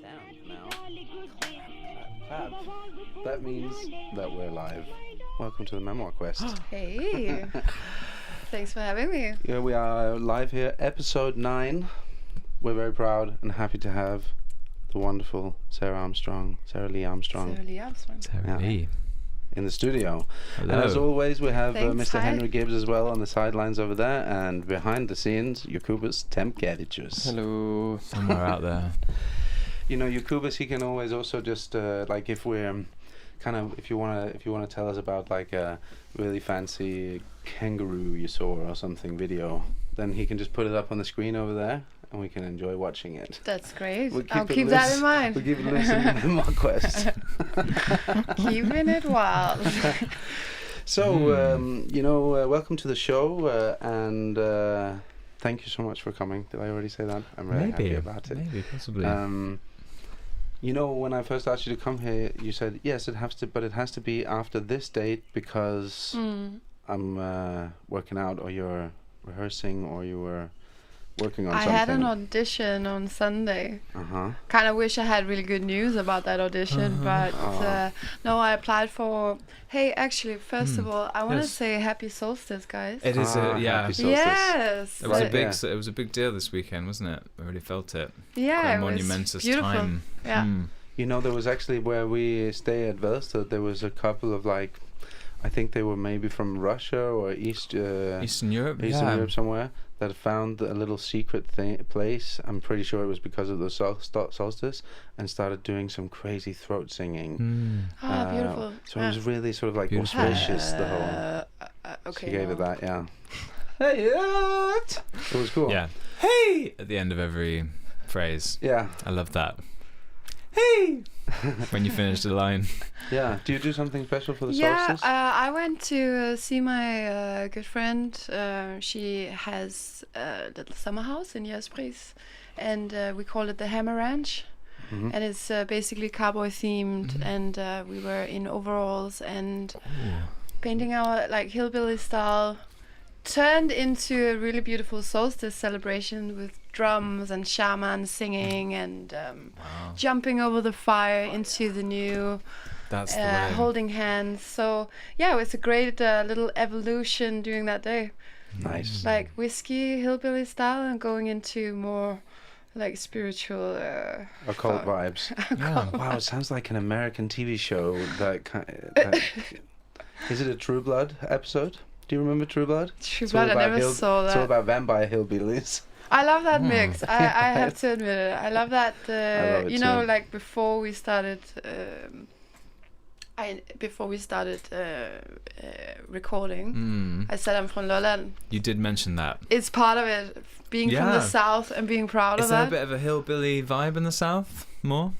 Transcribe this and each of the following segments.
sound now. Clap. That means that we're live. Welcome to the Memoirquest. Hey. Thanks for having me. Yeah, we are live here, episode 9. We're very proud and happy to have the wonderful Lee Armstrong. Lee. In the studio. Hello. And as always, we have Thanks, Mr. hi. Henry Gibbs as well on the sidelines over there, and behind the scenes, Jokubas Tempgadichus. Hello. Somewhere out there. You know, Jokubas, he can always also just like if we're kind of if you wanna tell us about like a really fancy kangaroo you saw or something video, then he can just put it up on the screen over there, and we can enjoy watching it. That's great. We'll I'll it keep that loose. in mind. We'll keep it loose in the Memoirquest. Keeping it wild. So, welcome to the show, and thank you so much for coming. Did I already say that? I'm really happy about it. Maybe, possibly. When I first asked you to come here, you said, yes, it has to be after this date because I'm working out, or you're rehearsing, or you were working on something. I had an audition on Sunday. Kind of wish I had really good news about that audition, but no, I applied for... Hey, actually, first of all, I want to say happy solstice, guys. It is happy solstice. Yes. It was a big deal this weekend, wasn't it? I really felt it. Yeah, Quite a it was monumentous beautiful. time. Yeah. You know, there was actually, where we stay at Velsted, there was a couple of, like, I think they were maybe from Russia or Eastern Europe, Europe somewhere, that found a little secret place. I'm pretty sure it was because of the solstice, and started doing some crazy throat singing. Beautiful. So it was really sort of like Beautiful. auspicious, the whole... Okay. She gave it that, yeah. Hey, it was cool. Yeah. Hey! At the end of every phrase. Yeah. I love that. Hey! When you finish the line. Yeah. Do you do something special for the Yeah, solstice? I went to see my good friend. She has a little summer house in Jægerspris, and we call it the Hammer Ranch. And it's basically cowboy themed, and we were in overalls and painting our like hillbilly style. Turned into a really beautiful solstice celebration with drums and shamans singing and jumping over the fire into the new, That's the way. holding hands. So yeah, it was a great little evolution during that day. Nice. Like whiskey hillbilly style and going into more like spiritual Occult vibes. Yeah. Wow, it sounds like an American TV show. Is it a True Blood episode? Do you remember True Blood? True It's all Blood, I about never saw It's all that. about vampire hillbillies. I love that mix. I have to admit it. I love that. I love it you know, too. like before we started, recording, I said I'm from Lolland. You did mention that. It's part of it, being from the Yeah. south and being proud Is of there a that. bit of a hillbilly vibe in the south? More?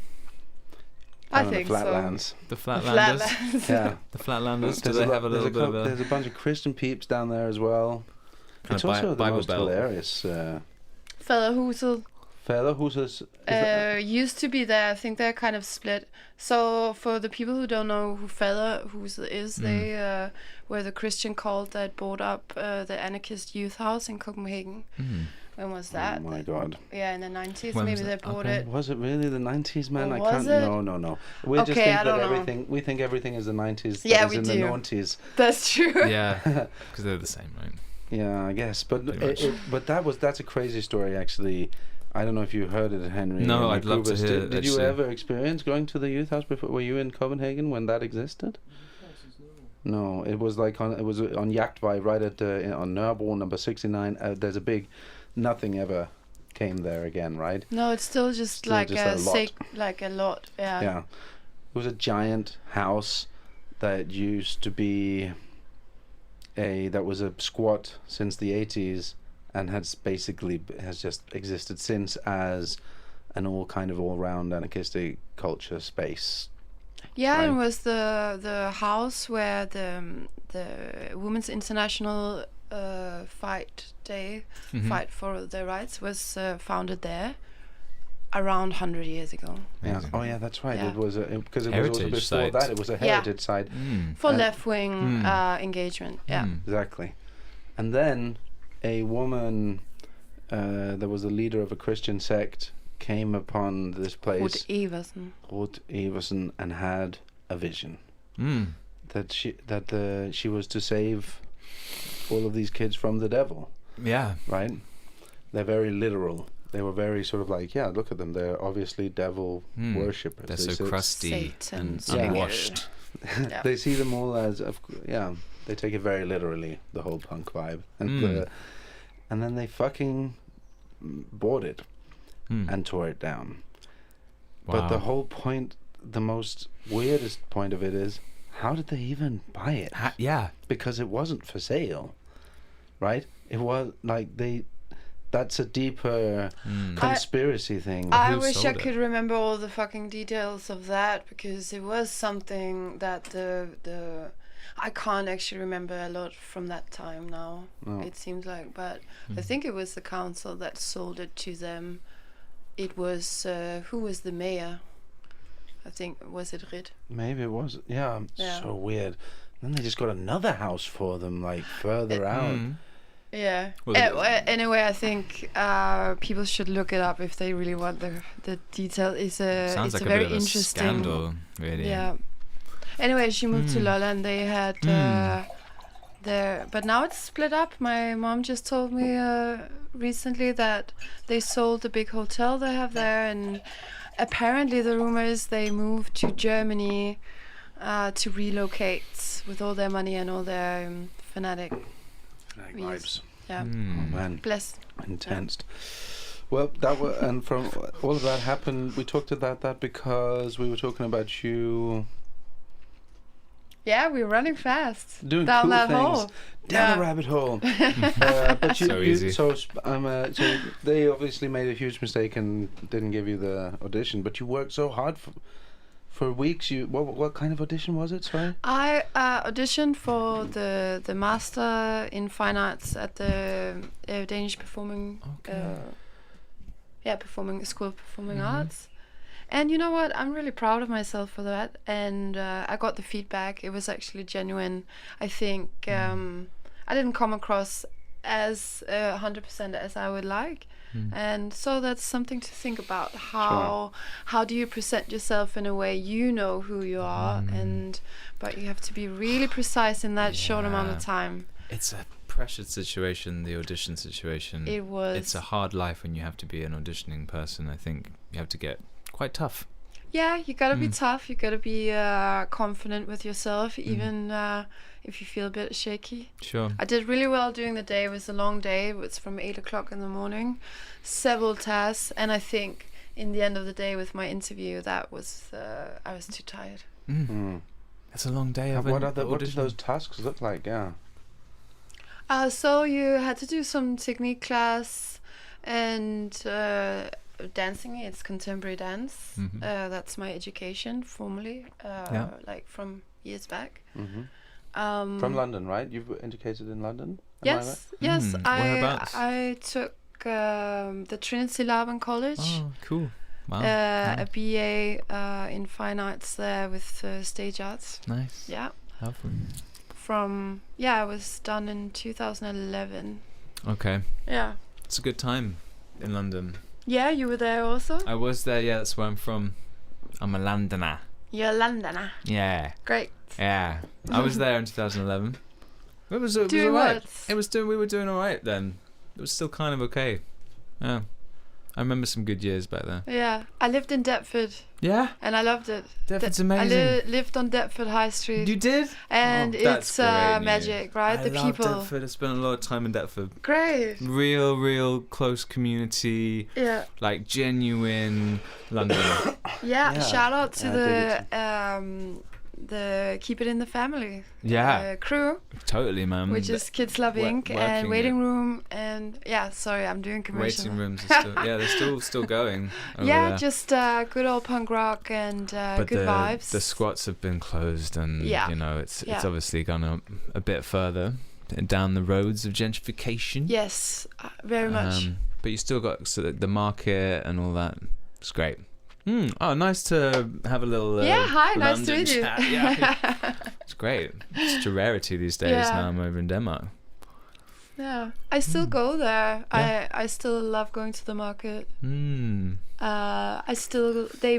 I On think the so. Flatlands. The The Flatlanders? Flatlands. Yeah. The Flatlanders? Do There's they a have a little bit of a... There's a bunch of Christian peeps down there as well. Kind It's of also the Bible most Belt. hilarious. Faderhuset Fædrehuset. used to be there. I think they're kind of split. So for the people who don't know who Faderhuset is, they were the Christian cult that bought up the anarchist youth house in Copenhagen. When was that? Oh my God. Yeah, in the 90s. When Maybe was they it? bought Okay. it. Was it really the 90s, man? Or I was can't. it? No. We just Okay, think I that don't know. everything. We think everything is the 90s. Yeah, that is we in do. the 90s. That's true. Yeah, because they're the same, right? Yeah, I guess. But Pretty much. that's a crazy story, actually. I don't know if you heard it, Henry. No, and I'd love to Jokubas. hear it, Did you actually. ever experience going to the youth house before? Were you in Copenhagen when that existed? No, it was like on Jagtvej, right at on Nørrebro number 69. There's a big, nothing ever came there again, right? No, it's still just Still like just a a lot. like a lot. Yeah. Yeah, it was a giant house that used to be that was a squat since the 80s, and has just existed since as an all-round anarchistic culture space. Yeah, Right. it was the house where the Women's International fight for their rights was founded there around 100 years ago. Yeah. Amazing. Oh yeah, that's right. Yeah. It was because it Heritage was also before site. that. It was a heritage site. For left-wing engagement. Yeah. Exactly. And then a woman that was the leader of a Christian sect came upon this place, Ruth Eversen, and had a vision that she was to save all of these kids from the devil. Yeah. Right? They're very literal. They were very sort of like, yeah, look at them. They're obviously devil worshippers. They're so crusty Satan. and unwashed. Yeah. They see them all as, they take it very literally, the whole punk vibe. And then they fucking bought it and tore it down. Wow. But the whole point, the most weirdest point of it is, how did they even buy it? Yeah. Because it wasn't for sale, right? It was like that's a deeper conspiracy thing. I Who wish sold I it? could remember all the fucking details of that, because it was something that I can't actually remember a lot from that time now. No. It seems like, but I think it was the council that sold it to them. It was who was the mayor? I think, was it Rid? Maybe it was. Yeah. So weird. Then they just got another house for them, like further out. Yeah. Well, Anyway, I think people should look it up if they really want the detail. It's Sounds like a a very bit of a interesting scandal, really. Yeah. Anyway, she moved to Lolland. They had but now it's split up. My mom just told me recently that they sold the big hotel they have there, and apparently the rumor is they moved to Germany to relocate with all their money and all their fanatic Vibes. Yeah. Oh man. Bless. Intense. Well, that was, and from all of that happened, we talked about that because we were talking about you Yeah, we're running fast doing down cool that things hole. down the rabbit hole. But So easy. So they obviously made a huge mistake and didn't give you the audition. But you worked so hard for weeks. What kind of audition was it? Sorry. I auditioned for the master in fine arts at the Danish performing. Performing school of performing arts. And you know what? I'm really proud of myself for that. And I got the feedback. It was actually genuine. I think I didn't come across as 100% as I would like. And so that's something to think about. How do you present yourself in a way you know who you are, but you have to be really precise in that short amount of time. It's a pressured situation, the audition situation. It was. It's a hard life when you have to be an auditioning person. I think you have to get quite tough. Yeah, you gotta be tough. You gotta be confident with yourself, even if you feel a bit shaky. Sure. I did really well during the day. It was a long day. It was from 8 o'clock in the morning, several tasks, and I think in the end of the day with my interview, that was I was too tired. That's a long day. What did those tasks look like? Yeah. So you had to do some technique class and dancing. It's contemporary dance. That's my education formally, like from years back. From London, right? You've indicated in London. Am I right? Yes. Whereabouts? I took the Trinity Lab in college. Oh, cool. Wow. A BA in fine arts there with stage arts. Nice. Yeah. Lovely. I was done in 2011. Okay. Yeah. It's a good time in London. Yeah, you were there also? I was there, yeah, that's where I'm from. I'm a Londoner. You're a Londoner. Yeah. Great. Yeah. I was there in 2011. It was Doing alright. what? We were doing alright then. It was still kind of okay. Yeah. I remember some good years back there. Yeah. I lived in Deptford. Yeah? And I loved it. Deptford's amazing. I lived on Deptford High Street. You did? And that's it's great news. magic, right? I The love people. Deptford. I spent a lot of time in Deptford. Great. Real close community. Yeah. Like genuine London. Yeah. Shout out to dig the Keep It in the Family crew, Totally, man. which is Kids Love Inc. and working Waiting Room, and sorry, I'm doing commercial. Waiting rooms are still, they're still going. Over there. Just good old punk rock and But good vibes. the squats have been closed, and you know it's obviously gone a bit further down the roads of gentrification. Yes, very much. But you still got the market and all that. It's great. Oh, nice to have a little hi, London nice to meet you. chat. Yeah, it's great. It's such a rarity these days. Now I'm over in Denmark. Yeah, I still go there. I still love going to the market. They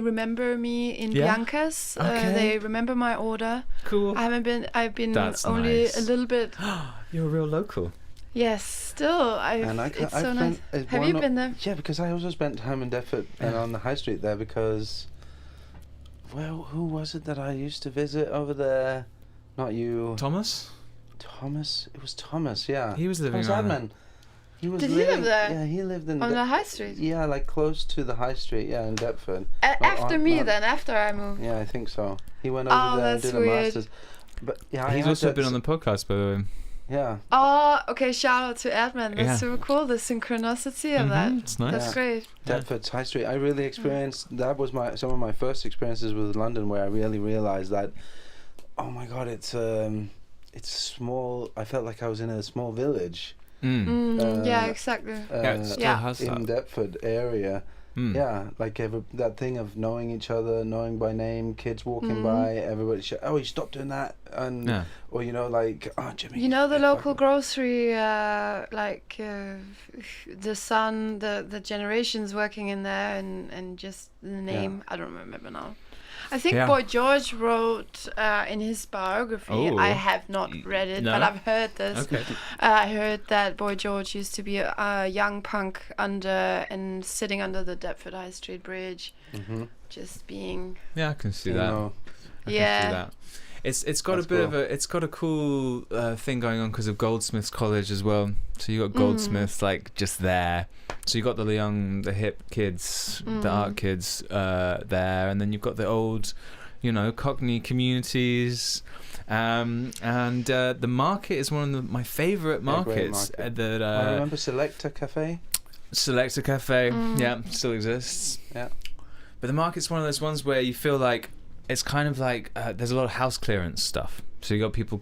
remember me in Bianca's. Okay. They remember my order. Cool. I've been That's only nice. a little bit. You're a real local. Yes, still. It's so nice. Have you been there? Yeah, because I also spent time in Deptford and on the high street there because, well, who was it that I used to visit over there? Not you. Thomas? It was Thomas, yeah. He was living Thomas on Adman. He was Did he live there? Yeah, he lived in... On the high street? Yeah, like close to the high street, yeah, in Deptford. After I moved. Yeah, I think so. He went over there and did a master's. But yeah, he's also been on the podcast, by the way. Yeah. Oh, okay, shout out to Adman. That's super cool, the synchronicity of that. It's nice. That's great. Deptford's high street. I really experienced... That was some of my first experiences with London where I really realised that, oh my God, it's small. I felt like I was in a small village. Yeah, exactly. In Deptford area. Yeah, like that thing of knowing each other, knowing by name, kids walking by, everybody oh, you stop doing that, and or like, oh, Jimmy. You know the local grocery, the son, the generations working in there, and just the name. I don't remember now. I think Boy George wrote in his biography. I have not read it, but I've heard this. Okay. I heard that Boy George used to be a young punk sitting under the Deptford High Street Bridge, just being. Yeah, I can see that. I can see that. It's got a bit of a cool thing going on because of Goldsmiths College as well. So you got Goldsmiths like just there. So you got the hip kids, the art kids there, and then you've got the old, Cockney communities. And the market is one of my favourite markets. That I remember Selector Cafe. Selector Cafe, still exists. Yeah, but the market's one of those ones where you feel like it's kind of like there's a lot of house clearance stuff. So you got people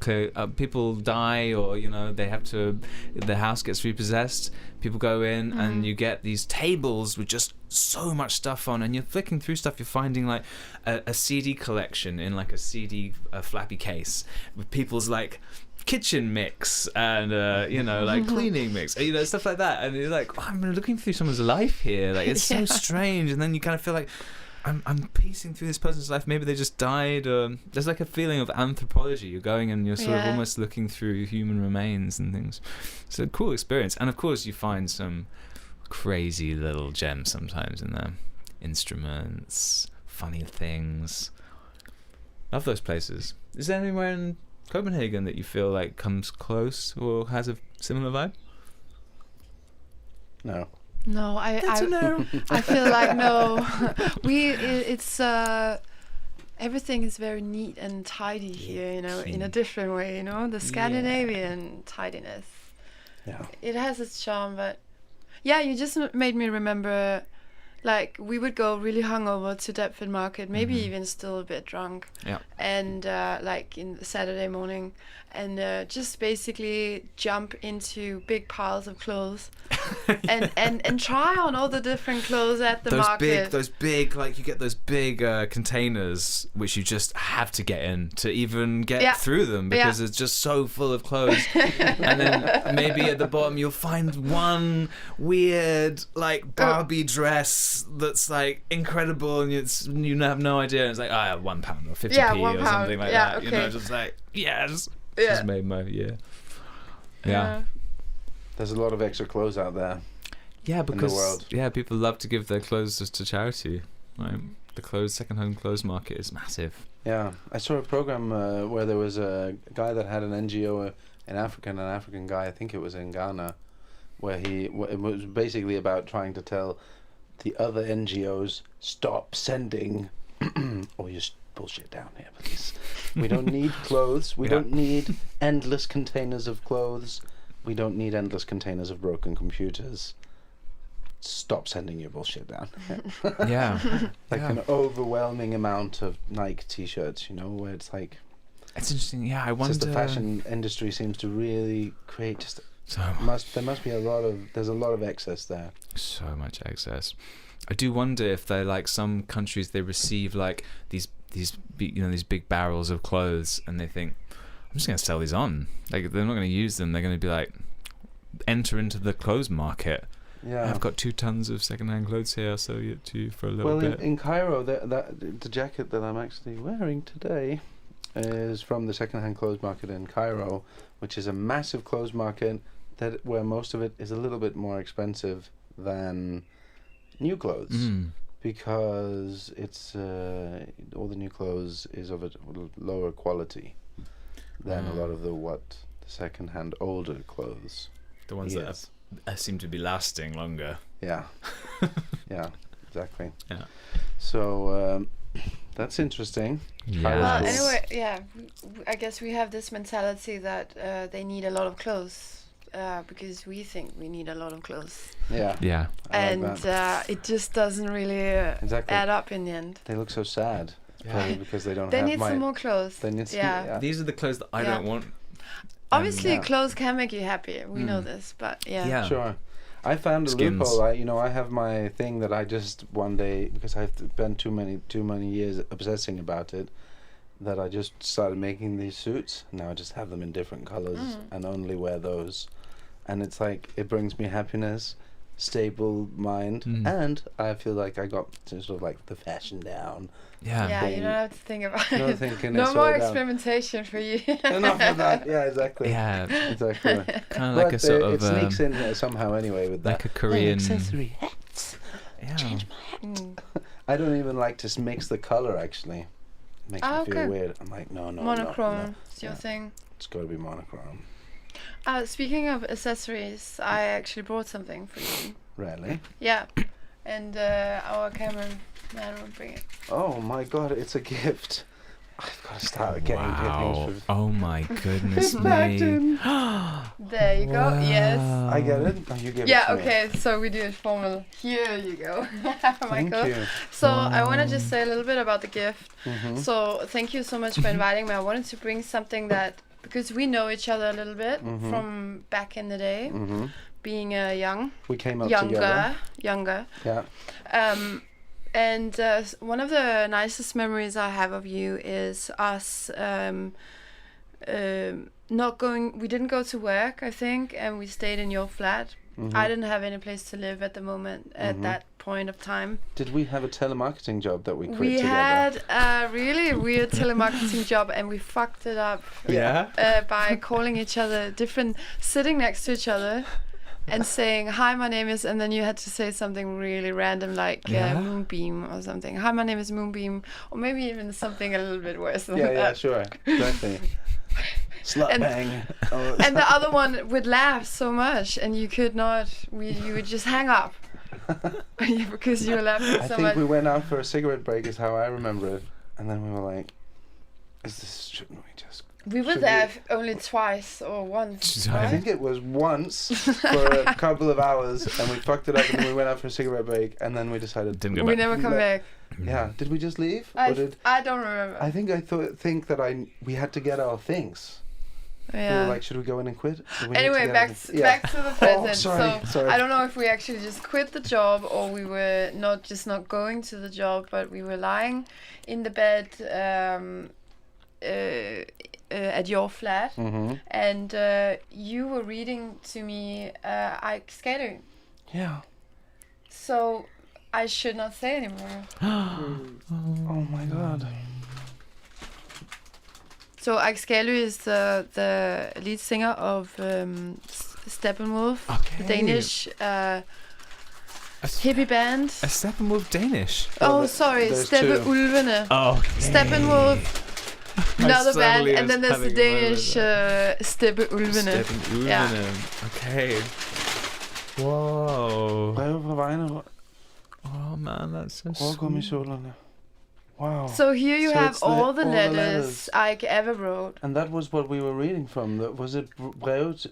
die, or the house gets repossessed. People go in and you get these tables with just so much stuff on, and you're flicking through stuff. You're finding like a CD collection in like a CD flappy case with people's like kitchen mix and like cleaning mix, stuff like that. And you're like, I'm looking through someone's life here. Like it's so strange, and then you kind of feel like. I'm piecing through this person's life. Maybe they just died. There's like a feeling of anthropology. You're going and you're sort of almost looking through human remains and things. It's a cool experience. And of course, you find some crazy little gems sometimes in there. Instruments, funny things. Love those places. Is there anywhere in Copenhagen that you feel like comes close or has a similar vibe? No. No, I feel like no. It's everything is very neat and tidy here, in a different way, the Scandinavian tidiness. Yeah. It has its charm, but you just made me remember, like we would go really hungover to Deptford Market, maybe even still a bit drunk. Yeah. And like in the Saturday morning, and just basically jump into big piles of clothes and try on all the different clothes at the market. Those big, like you get those big containers which you just have to get in to even get through them because it's just so full of clothes. And then maybe at the bottom you'll find one weird like Barbie dress that's like incredible, and you have no idea. And it's like, £1 or 50p or something like that. Okay. Just like yes. Just made my Yeah. There's a lot of extra clothes out there. Yeah, because in the world. People love to give their clothes to charity. Right? The second-hand clothes market is massive. Yeah, I saw a program where there was a guy that had an NGO in Africa, an African guy, I think it was in Ghana, where it was basically about trying to tell the other NGOs, stop sending all your bullshit down here, please. We don't need clothes. We don't need endless containers of clothes. We don't need endless containers of broken computers. Stop sending your bullshit down. An overwhelming amount of Nike t-shirts, where it's like... It's interesting, I wonder... Just the fashion industry seems to really create just... There must be there's a lot of excess there. So much excess. I do wonder if they're like some countries, they receive like these big barrels of clothes, and they think, I'm just going to sell these on. Like they're not going to use them. They're going to be like, enter into the clothes market. Yeah. I've got 2 tons of second-hand clothes here. I'll sell it to you for a little bit. Well, in Cairo, the jacket that I'm actually wearing today is from the second-hand clothes market in Cairo, which is a massive clothes market where most of it is a little bit more expensive than new clothes, because it's all the new clothes is of a lower quality than a lot of the second-hand older clothes. The ones that seem to be lasting longer. Yeah. Yeah, exactly. Yeah. So that's interesting. Yeah. Well, anyway, I guess we have this mentality that they need a lot of clothes because we think we need a lot of clothes. Yeah. Yeah. And it just doesn't really add up in the end. They look so sad. Yeah. Probably because they don't They have need some more clothes. They need some, Yeah. These are the clothes that I don't want. Obviously, clothes can make you happy. We know this, but Yeah. Sure. I found a Skins. loophole. I have my thing that I just one day, because I've spent too many years obsessing about it, that I just started making these suits. Now I just have them in different colors and only wear those. And it's like, it brings me happiness, stable mind, and I feel like I got to sort of like the fashion down. Yeah, you don't have to think about No it. thinking No it's more all down. experimentation for you. Enough of that. Yeah, exactly. Yeah. Exactly. Kind of like But a sort it of sneaks in here somehow anyway with like that. a Korean accessory hats. Yeah. Change my hat. I don't even like to mix the color actually. Makes me feel weird. I'm like, no. Monochrome. It's your thing. It's got to be monochrome. Speaking of accessories, I actually brought something for you. Really? Yeah. And our cameraman will bring it. Oh my god, it's a gift. I've got to start getting Wow. things Oh my goodness me. There you go. Yes. I get it. Oh, you give Yeah, it to me. okay, so we do it formal. Here you go, Thank Michael. you. So I want to just say a little bit about the gift. Mm-hmm. So thank you so much for inviting me. I wanted to bring something that, because we know each other a little bit from back in the day, being young. We came up together. Younger. Yeah. And one of the nicest memories I have of you is us not going. We didn't go to work, I think, and we stayed in your flat. I didn't have any place to live at the moment, at that point of time. Did we have a telemarketing job that we quit We together? had a really weird telemarketing job, and we fucked it up by calling each other sitting next to each other and saying, hi, my name is, and then you had to say something really random like Moonbeam or something. Hi, my name is Moonbeam, or maybe even something a little bit worse than that. Yeah, sure. Exactly. Slut bang. Oh. And the other one would laugh so much, and you could not, you would just hang up because you were laughing so I think much. we went out for a cigarette break is how I remember it. And then we were like, shouldn't we just... We were there only twice or once. I think it was once for a couple of hours, and we fucked it up, and then we went out for a cigarette break, and then we decided Didn't go We back. never come back. Yeah, did we just leave? I don't remember. I think think that we had to get our things. We Yeah. were like, should we go in and quit? Anyway, back to the present. sorry. I don't know if we actually just quit the job or we were not going to the job, but we were lying in the bed at your flat, and you were reading to me Ike Skater. Yeah. So I should not say anymore. Oh my god. So Ike Skater is the lead singer of Steppenwolf, the Danish hippie band. A Steppenwolf Danish. Oh, sorry, Steppeulvene. Oh, okay. Steppenwolf, another band, suddenly and then was there's the having a Danish Steppeulvene. Steppenwolf. Yeah. Okay. Whoa. Brev på vegne. Oh man, that's so Rågum i sweet. solerne. Wow. So here you So have it's all the all the letters letters. Ike ever wrote. And that was what we were reading from. Was it brev?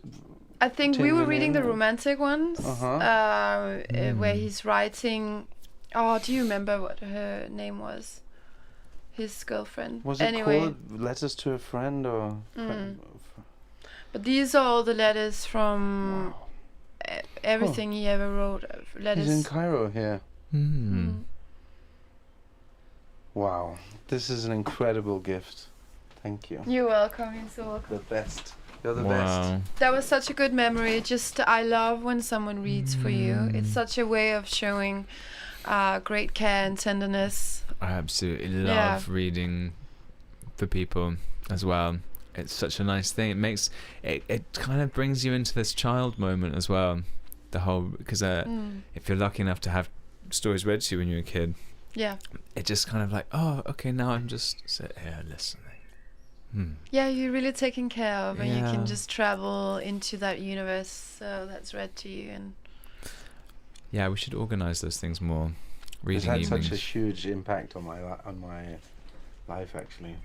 I think we were Tinglin' reading the in. romantic ones, where he's writing. Oh, do you remember what her name was? His girlfriend. Was it anyway, called Letters to a Friend or? but these are all the letters from everything he ever wrote. Letters. He's in Cairo here. Wow, this is an incredible gift. Thank you. You're welcome. You're so welcome. The best. You're the best. That was such a good memory. Just I love when someone reads for you. It's such a way of showing great care and tenderness. I absolutely love reading for people as well. It's such a nice thing. It makes it kind of brings you into this child moment as well. The whole, because if you're lucky enough to have stories read to you when you're a kid, it just kind of like, oh, okay, now I'm just sitting here listening. Yeah, you're really taken care of, and you can just travel into that universe that's read to you. And we should organise those things more. Reading it's had evenings. such a huge impact on my life, actually.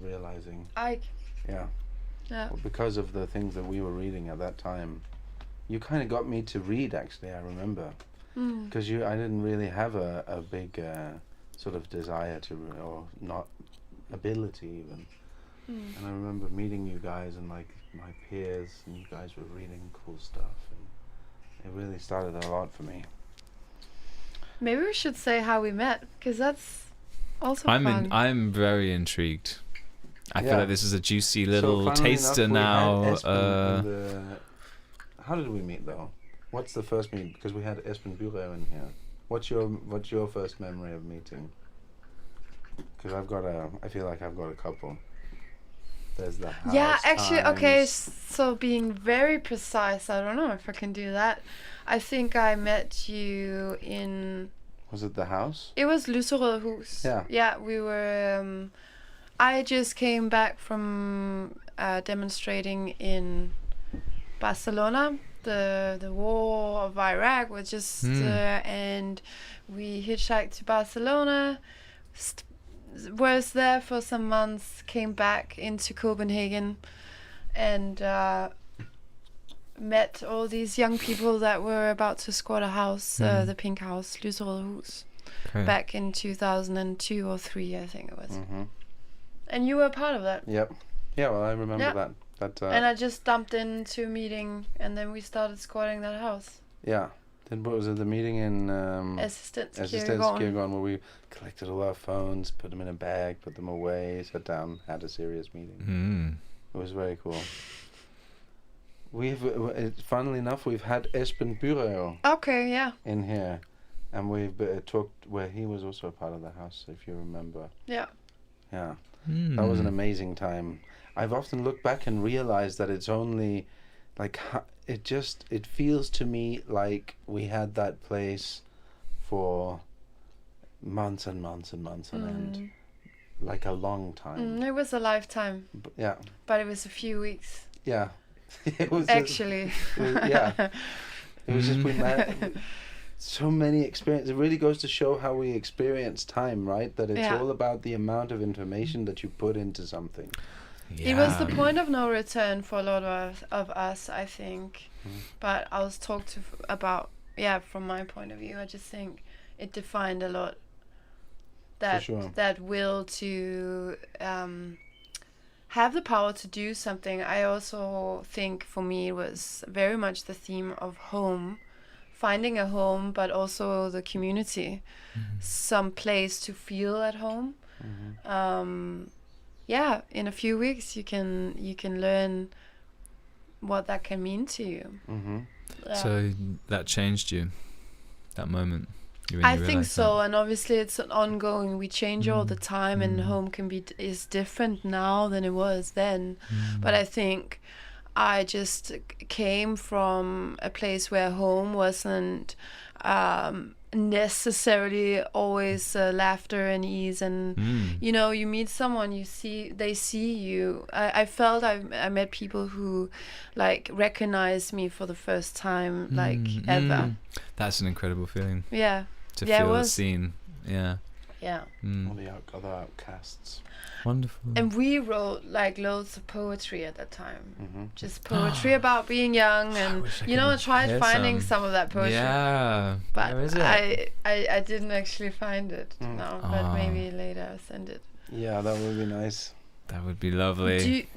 Realizing. Well, because of the things that we were reading at that time, you kind of got me to read. Actually, I remember, because I didn't really have a big sort of desire to, or not ability even. And I remember meeting you guys and like my peers, and you guys were reading cool stuff, and it really started a lot for me. Maybe we should say how we met, because that's also fun. I'm very intrigued. I feel like this is a juicy little taster now. How did we meet though? What's the first meet? Because we had Esben Bureau in here. What's your first memory of meeting? Because I feel like I've got a couple. There's the house. Yeah, actually, times. okay. So being very precise, I don't know if I can do that. I think I met you in. Was it the house? It was Lyserød Hus. Yeah. Yeah, we were. I just came back from demonstrating in Barcelona. The war of Iraq was just, and we hitchhiked to Barcelona. Was there for some months. Came back into Copenhagen, and met all these young people that were about to squat a house, the Pink House, Lyserød Hus, back in 2002 or 3, I think it was. And you were a part of that. Yep. Yeah, well, I remember that. And I just dumped into a meeting, and then we started squatting that house. Yeah. Then what was it, the meeting in... Assistentskirkegården, where we collected all our phones, put them in a bag, put them away, sat down, had a serious meeting. It was very cool. Funnily enough, we've had Esben Bureau in here, and we've talked where he was also a part of the house, if you remember. Yeah. That was an amazing time. I've often looked back and realized that it's only like it feels to me like we had that place for months and months and months on end, like a long time. It was a lifetime. But it was a few weeks. Yeah. It was actually. It was just we met. So many experiences. It really goes to show how we experience time, right? That it's all about the amount of information that you put into something. It was the point of no return for a lot of us, I think. But I was talked about, from my point of view, I just think it defined a lot. That will to have the power to do something. I also think for me it was very much the theme of home. Finding a home, but also the community, some place to feel at home. In a few weeks you can learn what that can mean to you. So that changed you, that moment. I think so, and obviously it's an ongoing. We change all the time, and home is different now than it was then. But I think I just came from a place where home wasn't necessarily always laughter and ease, and you meet someone, they see you. I felt I met people who like recognized me for the first time, like ever. That's an incredible feeling. To feel seen. All the other outcasts. Wonderful. And we wrote like loads of poetry at that time. Just poetry about being young, and I tried finding some of that poetry. But I didn't actually find it. No, but maybe later I'll send it. Yeah, that would be nice. That would be lovely.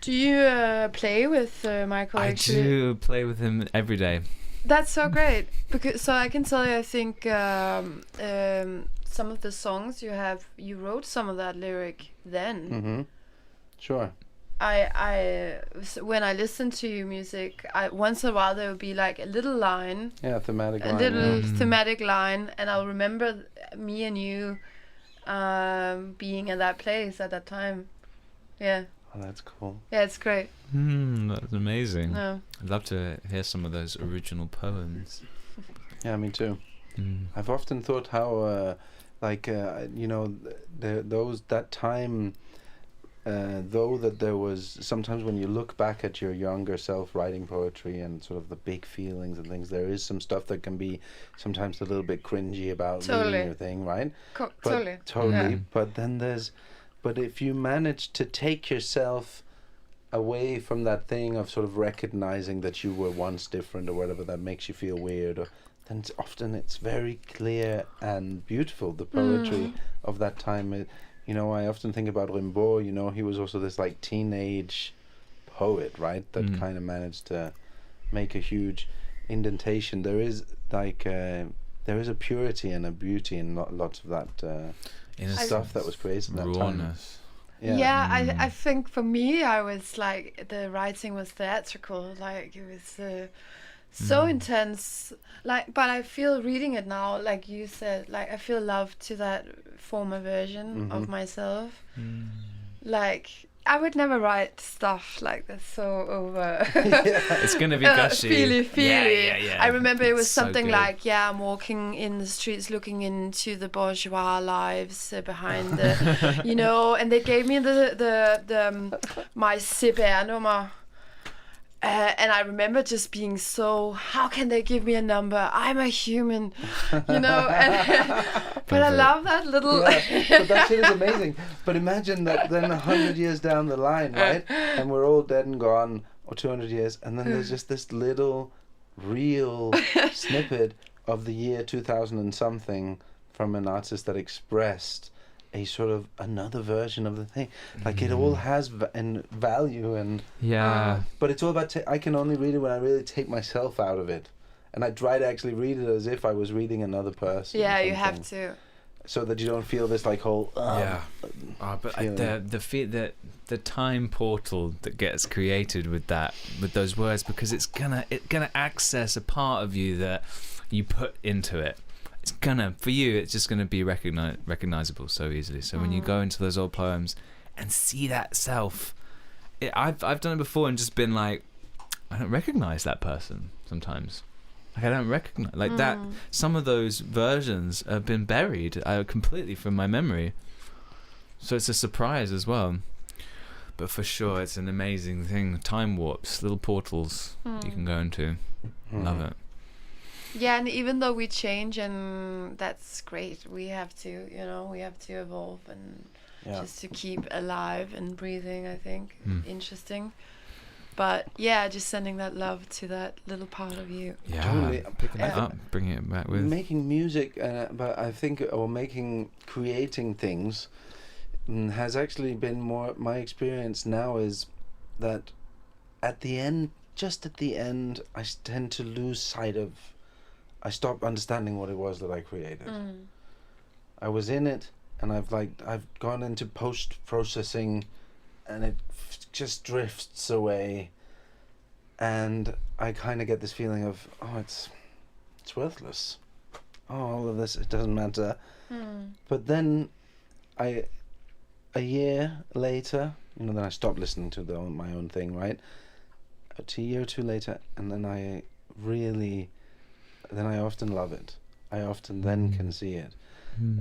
Do you play with Michael? I do play with him every day. That's so great, because I can tell you, I think some of the songs you wrote some of that lyric then. Sure. when I listen to music, once in a while there will be like a little line, thematic line, a little thematic line, and I'll remember me and you being at that place at that time. Yeah. Oh, that's cool. Yeah, it's great. That's amazing. Yeah. I'd love to hear some of those original poems. Yeah, me too. I've often thought how, that time, though that there was, sometimes when you look back at your younger self writing poetry and sort of the big feelings and things, there is some stuff that can be sometimes a little bit cringy about reading your thing, right? Totally. Totally. Yeah. But then but if you manage to take yourself away from that thing of sort of recognizing that you were once different or whatever that makes you feel weird, then often it's very clear and beautiful, the poetry of that time. I often think about Rimbaud, he was also this like teenage poet, right? That kind of managed to make a huge indentation. There is a purity and a beauty in lots of that stuff that was created in that time. Yeah, I think for me, I was like, the writing was theatrical, like it was so intense, like, but I feel reading it now, like you said, like I feel love to that former version of myself. Like I would never write stuff like this so over. It's gonna be gushy. Feely. Yeah. I remember it was so something good. like, I'm walking in the streets looking into the bourgeois lives behind the, and they gave me the my CPR-nummer. And I remember just being so, how can they give me a number? I'm a human, but I love that little... but that shit is amazing. But imagine that then 100 years down the line, right? And we're all dead and gone, or 200 years, and then there's just this little real snippet of the year 2000 and something from an artist that expressed a sort of another version of the thing. Like it all has value and but it's all about I can only read it when I really take myself out of it, and I try to actually read it as if I was reading another person. Yeah, you have to, so that you don't feel this like whole but the time portal that gets created with those words, because it's gonna access a part of you that you put into it. It's for you, it's just gonna be recognizable so easily. So when you go into those old poems and see that self, I've done it before and just been like, I don't recognize that person sometimes. Like I don't recognize that. Some of those versions have been buried completely from my memory. So it's a surprise as well. But for sure, it's an amazing thing. Time warps, little portals you can go into. Love it. Yeah, and even though we change, and that's great, we have to evolve and just to keep alive and breathing, I think. Interesting. But yeah, just sending that love to that little part of you. Yeah, totally. picking it up, bringing it back with. Making music, but I think, creating things has actually been more, my experience now is that at the end, I tend to lose sight of, I stopped understanding what it was that I created. I was in it, and I've gone into post-processing, and it just drifts away, and I kind of get this feeling of, it's worthless. All of this, it doesn't matter. But then a year later, then I stopped listening to my own thing, right? A year or two later, and then I often love it. I often then can see it.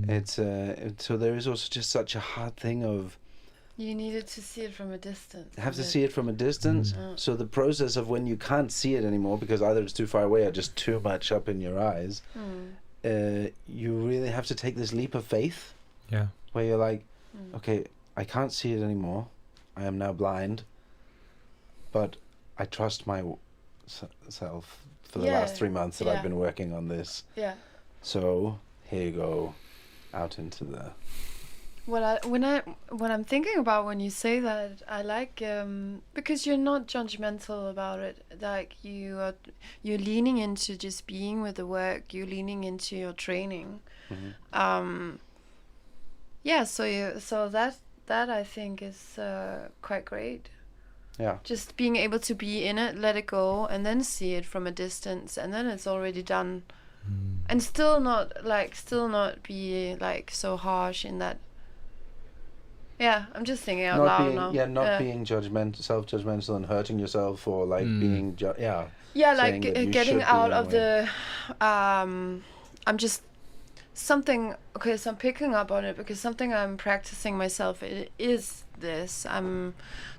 It's so there is also just such a hard thing of, you needed to see it from a distance. Have to see it from a distance. So the process of when you can't see it anymore because either it's too far away or just too much up in your eyes, you really have to take this leap of faith. Yeah. Where you're like, okay, I can't see it anymore. I am now blind. But I trust myself for the last 3 months that I've been working on this. Yeah. So here you go, out into the. What I'm thinking about when you say that, I like because you're not judgmental about it. Like you're leaning into just being with the work. You're leaning into your training. Mm-hmm. So that I think is quite great. Yeah. Just being able to be in it, let it go, and then see it from a distance, and then it's already done. And still not be like so harsh in that. Yeah, I'm just thinking out loud now. Yeah, not being self-judgmental and hurting yourself, or like being Yeah, like getting out of the I'm just something. Okay, so I'm picking up on it because something I'm practicing myself is this. I'm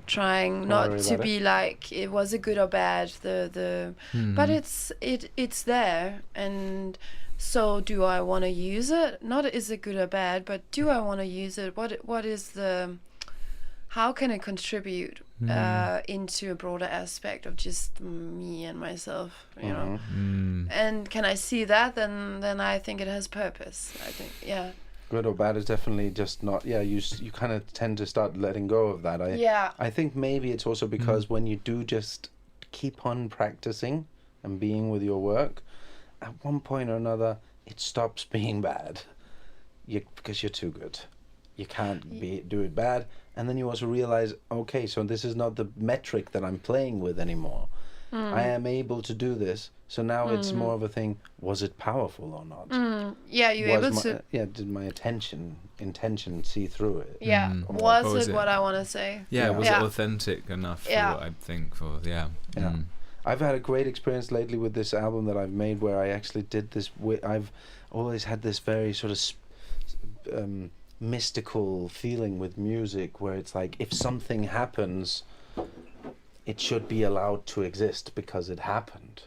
trying not to be like it was a good or bad but it's there, and so do I want to use it? Not is it good or bad, but do I want to use it? What is how can it contribute into a broader aspect of just me and myself, you know? And can I see that? Then I think it has purpose. I think, yeah. Good or bad is definitely just not. Yeah, you kind of tend to start letting go of that. I think maybe it's also because when you do just keep on practicing and being with your work, at one point or another, it stops being bad. Because you're too good. You can't do it bad. And then you also realize, okay, so this is not the metric that I'm playing with anymore. I am able to do this. So now it's more of a thing, was it powerful or not? Yeah, you're able to... Yeah, did my intention see through it? Yeah, was it what I want to say? Yeah, was it authentic enough for what I think for, I've had a great experience lately with this album that I've made where I actually did this... I've always had this very sort of mystical feeling with music where it's like, if something happens, it should be allowed to exist because it happened.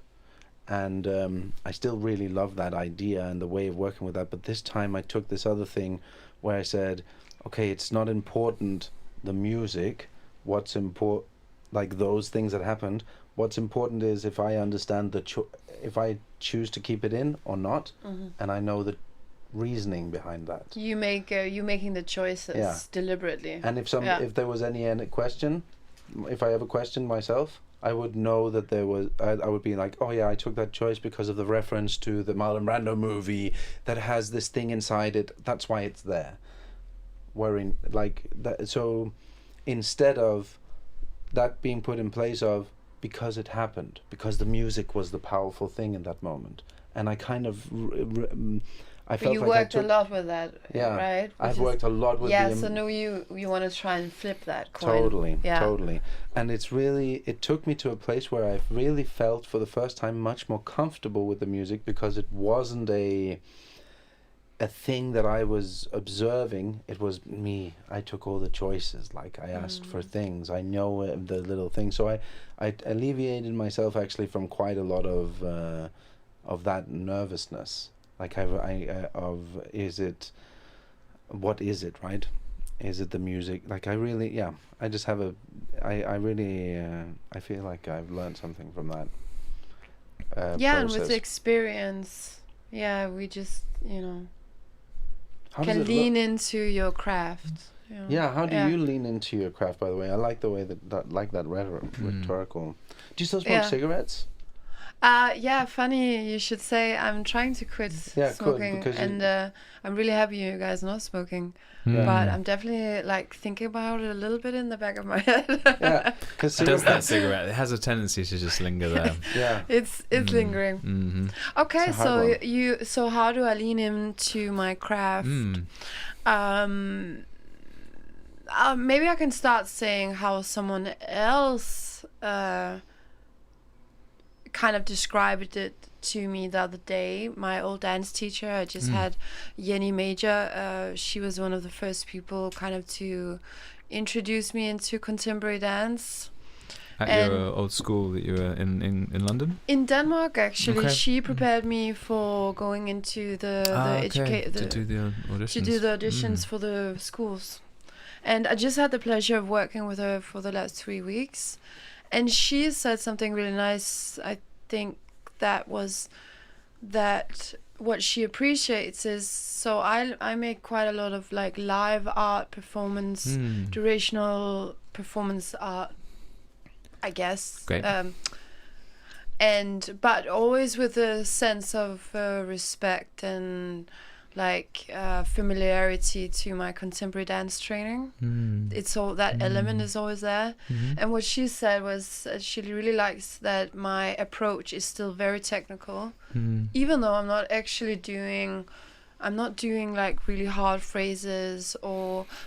And I still really love that idea and the way of working with that. But this time I took this other thing where I said, okay, it's not important, the music, what's important, like those things that happened. What's important is if I understand if I choose to keep it in or not, and I know the reasoning behind that. You making the choices deliberately. And if there was any question, if I ever questioned myself, I would know that there was. I would be like, oh yeah, I took that choice because of the reference to the Marlon Brando movie that has this thing inside it. That's why it's there. Worrying like that. So instead of that being put in place of because it happened, because the music was the powerful thing in that moment, and I kind of. I felt you like worked a lot with that, right? I've worked a lot with so now you want to try and flip that coin. Totally. And it took me to a place where I really felt for the first time much more comfortable with the music because it wasn't a thing that I was observing. It was me. I took all the choices. Like I asked for things. I know the little things. So I alleviated myself actually from quite a lot of that nervousness. Like what is it, right? Is it the music? Like I really, I just have I really, I feel like I've learned something from that process. And with experience, we just, can lean into your craft. How do you lean into your craft, by the way? I like the way that rhetorical. Do you still smoke cigarettes? Funny you should say. I'm trying to quit smoking, and I'm really happy you guys are not smoking. But I'm definitely like thinking about it a little bit in the back of my head. Because does that cigarette? It has a tendency to just linger there. It's lingering. Okay, so how do I lean into my craft? Maybe I can start saying how someone else kind of described it to me the other day. My old dance teacher, I just had Jenny Major. She was one of the first people kind of to introduce me into contemporary dance. At your old school that you were in London? In Denmark, actually. Okay. She prepared me for going into to do the auditions for the schools. And I just had the pleasure of working with her for the last 3 weeks. And she said something really nice. I think that was that what she appreciates is, so I make quite a lot of like live art performance, durational performance art, I guess. Great. But always with a sense of respect and like familiarity to my contemporary dance training. It's all that element is always there. And what she said was she really likes that my approach is still very technical, even though I'm not actually doing like really hard phrases,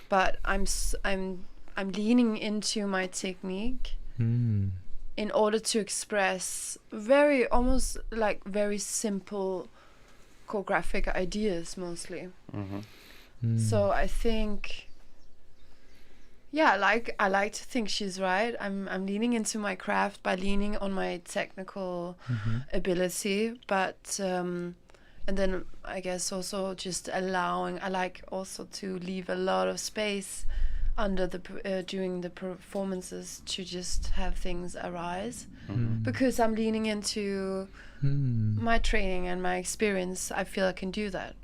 but I'm leaning into my technique in order to express almost like very simple choreographic ideas mostly. So I think, I like to think she's right. I'm leaning into my craft by leaning on my technical ability, but and then I guess also just allowing. I like also to leave a lot of space under during the performances to just have things arise, because I'm leaning into my training and my experience. I feel I can do that.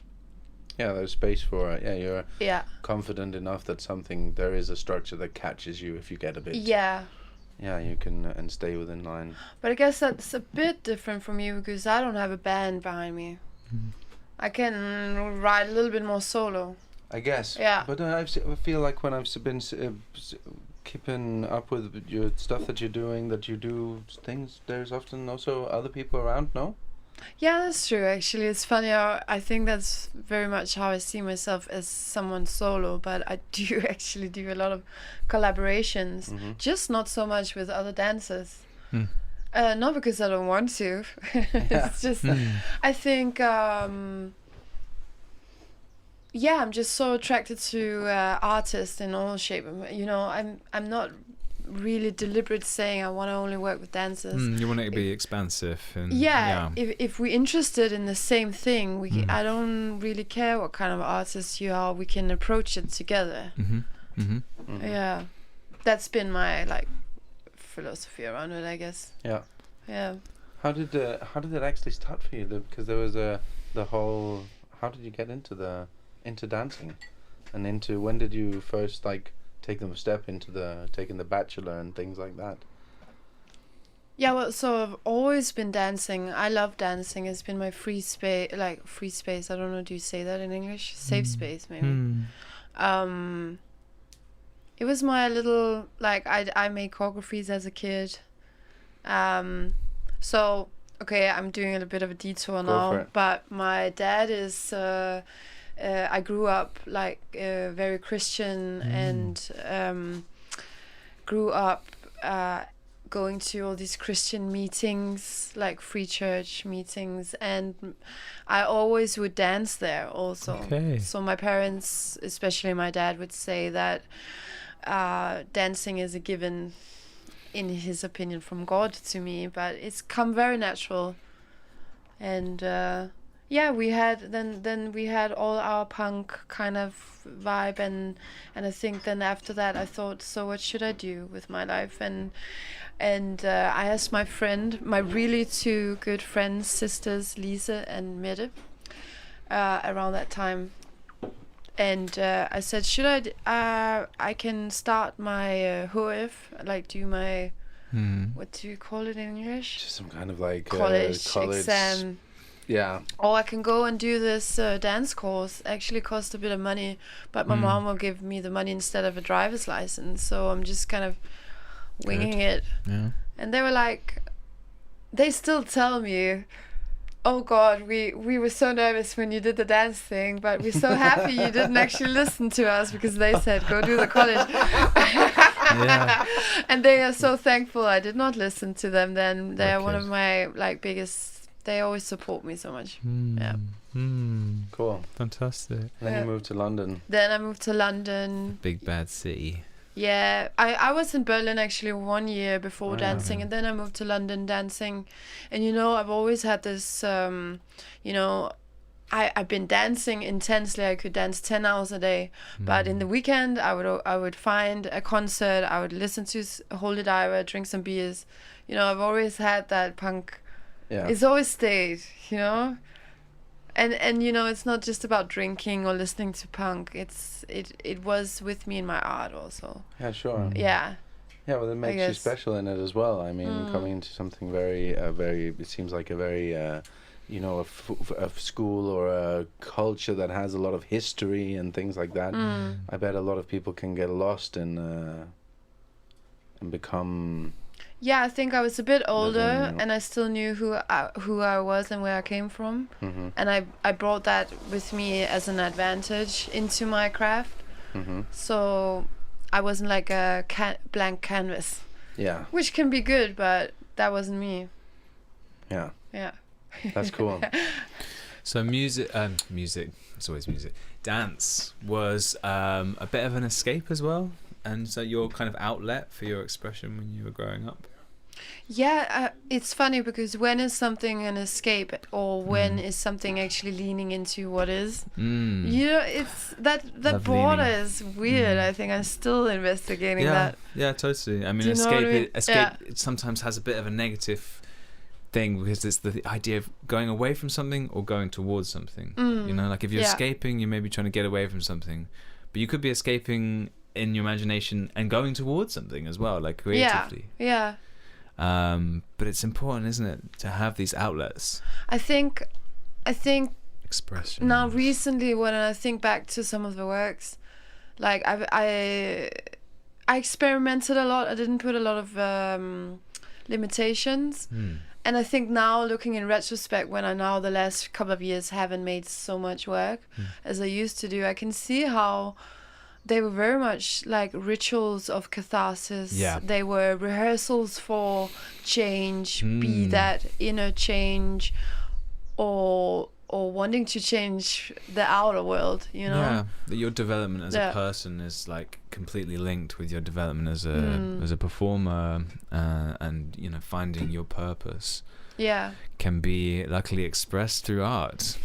Yeah, there's space for it. You're confident enough that there is a structure that catches you if you get a bit. Yeah, you can and stay within line. But I guess that's a bit different from you, because I don't have a band behind me. I can ride a little bit more solo, I guess. Yeah. But I feel like when I've been keeping up with your stuff that you're doing, that you do things, there's often also other people around, no? Yeah, that's true, actually. It's funny how I think that's very much how I see myself, as someone solo, but I do actually do a lot of collaborations, just not so much with other dancers. Not because I don't want to. It's just, I think, I'm just so attracted to artists in all shape. You know, I'm not really deliberate saying I want to only work with dancers. You want it to be expansive. And if we're interested in the same thing, I don't really care what kind of artist you are. We can approach it together. Yeah, that's been my philosophy around it, I guess. Yeah. How did it actually start for you? Because there was the whole. How did you get into dancing, and when did you first take the step into taking the bachelor and things like that? Yeah, well, so I've always been dancing. I love dancing. It's been my free space. I don't know. Do you say that in English? Safe space, maybe. It was my little I made choreographies as a kid. So okay, I'm doing a bit of a detour now. But my dad is. I grew up very Christian and grew up going to all these Christian meetings, like free church meetings, and I always would dance there also. Okay. So my parents, especially my dad, would say that dancing is a given, in his opinion, from God to me, but it's come very natural. And we had all our punk kind of vibe, and I think then after that I thought, so what should I do with my life? And I asked my really two good friends, sisters Lise and Mette, around that time, and I said, should I can start my HF, do my what do you call it in English? Just some kind of college exam. Yeah. Or I can go and do this dance course. Actually cost a bit of money, but my mom will give me the money instead of a driver's license. So I'm just kind of winging it. Yeah. And they were they still tell me, oh God, we were so nervous when you did the dance thing, but we're so happy you didn't actually listen to us, because they said, go do the college. And they are so thankful I did not listen to them then. They are one of my biggest. They always support me so much. Cool. Fantastic. Then you moved to London. Then I moved to London. Big bad city. Yeah, I was in Berlin actually 1 year before dancing, and then I moved to London dancing. And I've always had this, I've been dancing intensely. I could dance 10 hours a day, but in the weekend I would find a concert. I would listen to Holy Diver, drink some beers. I've always had that punk. Yeah. It's always stayed, and it's not just about drinking or listening to punk. It was with me in my art also. Yeah, sure. Yeah. Yeah, well, it makes you special in it as well. I mean, coming into something very, it seems like a very you know, a school or a culture that has a lot of history and things like that. I bet a lot of people can get lost in and become. Yeah, I think I was a bit older, and I still knew who I was and where I came from, and I brought that with me as an advantage into my craft. So I wasn't like a blank canvas. Yeah. Which can be good, but that wasn't me. Yeah. Yeah. That's cool. So music, it's always music. Dance was a bit of an escape as well, and so your kind of outlet for your expression when you were growing up. Yeah, it's funny because when is something an escape, or when is something actually leaning into what is? You know, it's that border is weird. I think I'm still investigating that. Yeah, totally. I mean, escape it sometimes has a bit of a negative thing because it's the idea of going away from something or going towards something. You know, like if you're escaping, you may be trying to get away from something, but you could be escaping in your imagination and going towards something as well, like creatively. Yeah. But it's important, isn't it, to have these outlets? I think expression. Now recently, when I think back to some of the works, like I experimented a lot. I didn't put a lot of limitations. And I think now, looking in retrospect, when I now the last couple of years haven't made so much work as I used to do, I can see how they were very much like rituals of catharsis. Yeah. They were rehearsals for change, be that inner change or wanting to change the outer world, you know? Yeah, that your development as a person is like completely linked with your development as a performer, and you know, finding your purpose. Yeah. Can be luckily expressed through art.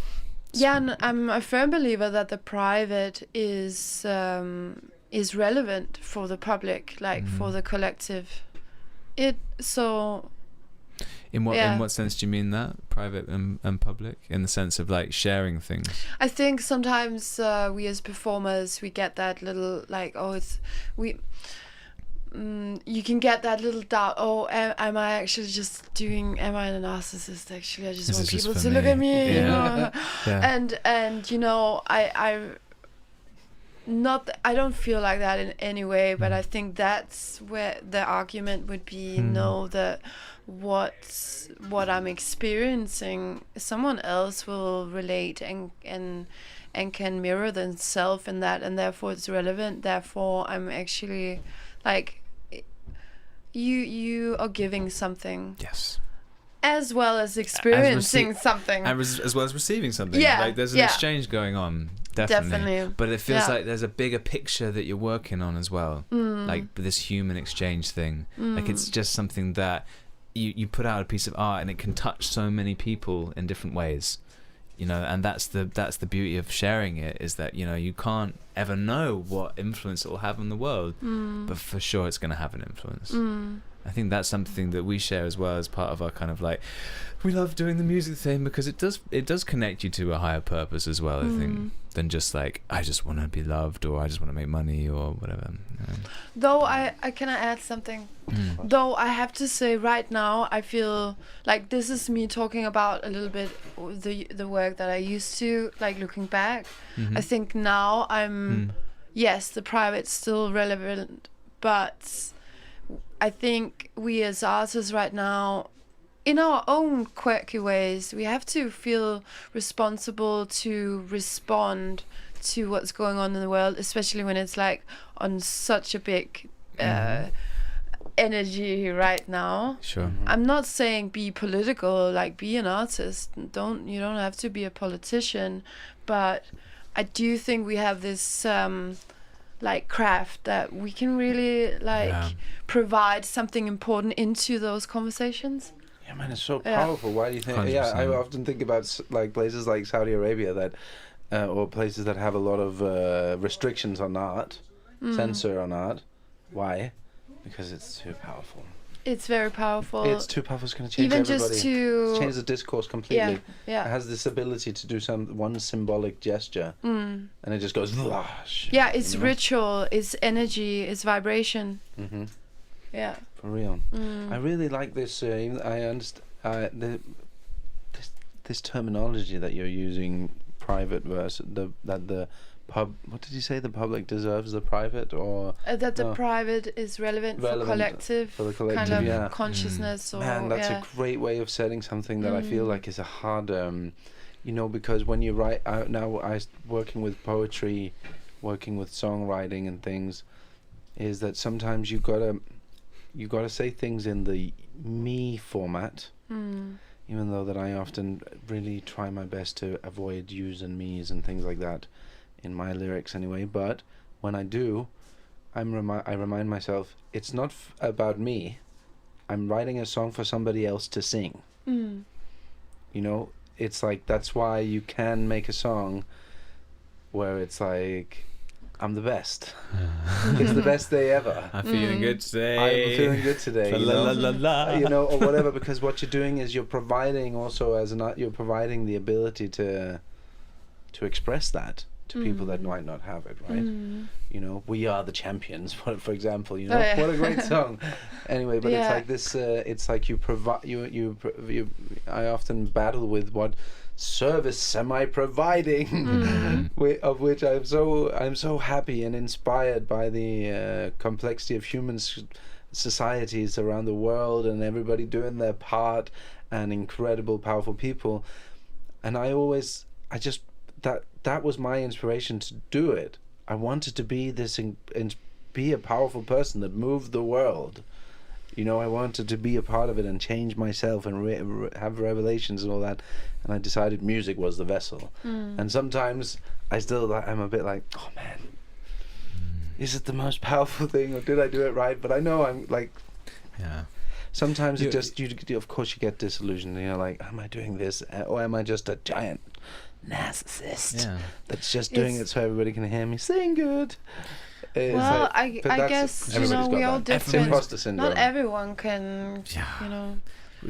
Yeah, and I'm a firm believer that the private is relevant for the public, like for the collective. In what sense do you mean that? Private and public? In the sense of like sharing things? I think sometimes we as performers, we get that little like, you can get that little doubt, am I a narcissist actually? I just want people to look at me, you know? And you know, I don't feel like that in any way, but I think that's where the argument would be, that what I'm experiencing, someone else will relate and can mirror themselves in that, and therefore it's relevant. Therefore, I'm actually like, you are giving something. Yes. As well as experiencing something. And as well as receiving something. Yeah. Like there's an exchange going on. Definitely. But it feels like there's a bigger picture that you're working on as well. Like this human exchange thing. Like it's just something that you put out a piece of art and it can touch so many people in different ways. You know, and that's the beauty of sharing it, is that, you know, you can't ever know what influence it will have on the world, but for sure it's going to have an influence. I think that's something that we share as well as part of our kind of like, we love doing the music thing because it does connect you to a higher purpose as well, I think, than just like, I just want to be loved or I just want to make money or whatever. Though I can I add something? Though I have to say right now, I feel like this is me talking about a little bit the work that I used to, like looking back. I think now I'm, yes, the private's still relevant, but I think we as artists right now, in our own quirky ways, we have to feel responsible to respond to what's going on in the world, especially when it's like on such a big energy right now. Sure. I'm not saying be political, like be an artist. You don't have to be a politician, but I do think we have this like craft that we can really like provide something important into those conversations. Yeah, man, it's so powerful. Why do you think? 100%. Yeah, I often think about like places like Saudi Arabia that, or places that have a lot of restrictions on art, censor on art. Why? Because it's too powerful. It's very powerful. It's too powerful. It's going to change even everybody. Just to change the discourse completely. Yeah. It has this ability to do one symbolic gesture, and it just goes. Yeah, it's ritual. It's energy. It's vibration. Yeah. For real. I really like this. I understand this terminology that you're using, private versus the pub. What did you say? The public deserves the private, or that the private is relevant for the collective kind of consciousness. Or man, that's a great way of setting something that I feel like is a hard, because when you write out now, working with poetry, working with songwriting and things, is that sometimes you gotta say things in the me format. Even though that I often really try my best to avoid yous and me's and things like that in my lyrics anyway, but when I do, I remind myself it's not about me. I'm writing a song for somebody else to sing. It's like, that's why you can make a song where it's like, I'm the best. It's the best day ever. I'm feeling good today. I'm feeling good today. Or whatever, because what you're doing is you're providing also you're providing the ability to express that to people that might not have it, right? We Are the Champions, for example. What a great song. Anyway, but it's like this. It's like you provide. I often battle with what service am I providing, of which I'm so happy and inspired by the complexity of human societies around the world, and everybody doing their part, and incredible, powerful people. And that was my inspiration to do it. I wanted to be be a powerful person that moved the world. I wanted to be a part of it and change myself and have revelations and all that. And I decided music was the vessel. And sometimes I'm a bit like, oh man, is it the most powerful thing, or did I do it right? But I know I'm like, sometimes you of course you get disillusioned. Like, am I doing this, or am I just a giant narcissist that's just doing it so everybody can hear me sing good? Well, I guess we all different. Not everyone can.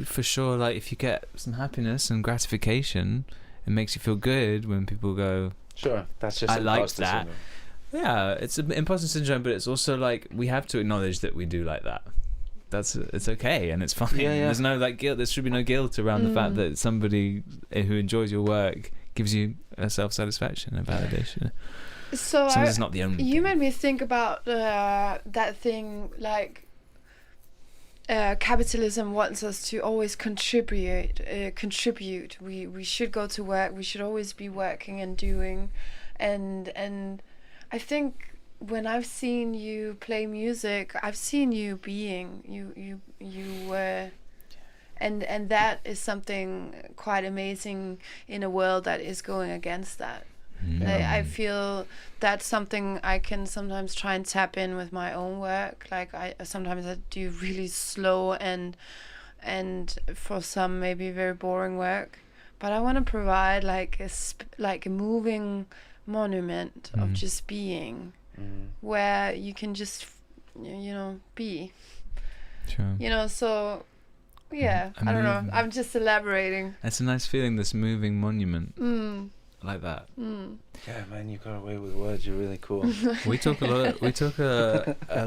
For sure. Like, if you get some happiness and gratification, it makes you feel good when people go, sure, that's just I like that. Syndrome. Yeah, it's an imposter syndrome, but it's also like we have to acknowledge that we do like that. It's okay and it's fine. There's no guilt. There should be no guilt around the fact that somebody who enjoys your work gives you a self-satisfaction and validation. So it's not the only you thing. made me think about that thing, like capitalism wants us to always contribute. We should go to work. We should always be working and doing, and I think when I've seen you play music, I've seen you being you and that is something quite amazing in a world that is going against that. I feel that's something I can sometimes try and tap in with my own work. Like I sometimes do really slow and for some maybe very boring work, but I want to provide like a moving monument of just being, where you can just be. Sure. So yeah, I don't know. I'm just elaborating. It's a nice feeling, this moving monument. Like that. Yeah, man, you got away with words. You're really cool. We talk a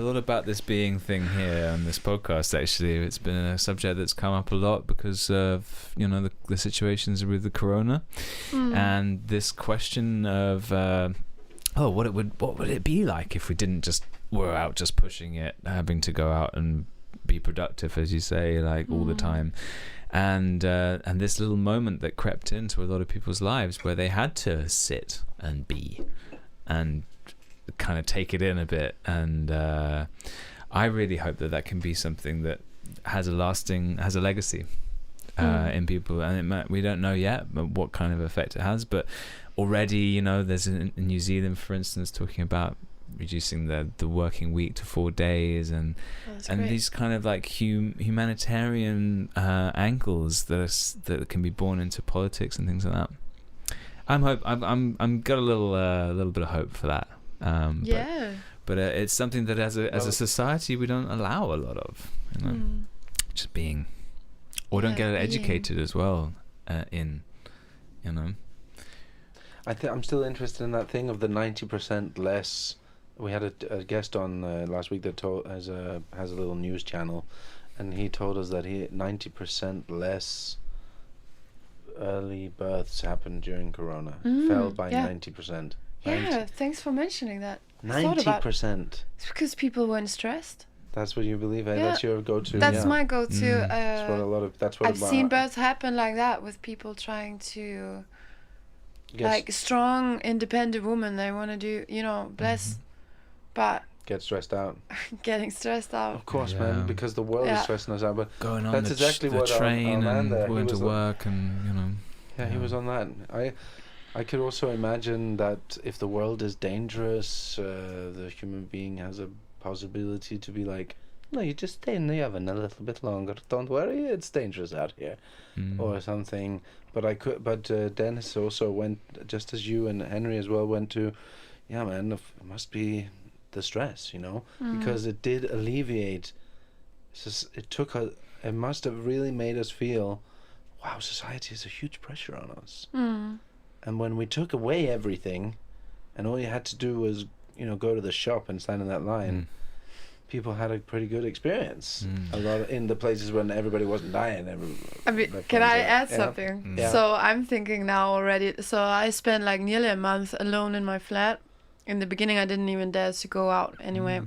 lot about this being thing here on this podcast. Actually, it's been a subject that's come up a lot because of the situations with the corona, and this question of what would it be like if we didn't were out just pushing it, having to go out and be productive, as you say, like all the time. And this little moment that crept into a lot of people's lives where they had to sit and be and kind of take it in a bit. And I really hope that can be something that has a legacy in people. And we don't know yet what kind of effect it has, but already, there's in New Zealand, for instance, talking about reducing the working week to 4 days, and these kind of like humanitarian angles that can be born into politics and things like that. I'm got a little bit of hope for that. But it's something that as a society we don't allow a lot of, just being, or don't get educated as well in. I'm still interested in that thing of the 90% less. We had a guest on last week that has a little news channel, and he told us that 90% less early births happened during Corona. Mm, Fell by yeah. 90%. Yeah, thanks for mentioning that. 90%. It's because people weren't stressed. That's what you believe, eh? Yeah. That's your go-to. That's yeah. my go-to. That's what a lot of. That's what I've seen births happen like that with people trying to, like strong, independent women. They want to do, bless, but get stressed out. getting stressed out. Of course, man, because the world is stressing us out. But going on that's exactly the what train our man there, and going to work and Yeah, he was on that. I could also imagine that if the world is dangerous, the human being has a possibility to be like, no, you just stay in the oven a little bit longer. Don't worry, it's dangerous out here, or something. But Dennis also went, just as you and Henry as well went to, yeah, man, it must be the stress, because it did alleviate. It must have really made us feel, wow, society has a huge pressure on us. And when we took away everything, and all you had to do was, go to the shop and stand in that line, people had a pretty good experience. A lot in the places when everybody wasn't dying. Can I add something? Yeah. So I'm thinking now already. So I spent like nearly a month alone in my flat. In the beginning, I didn't even dare to go out anyway.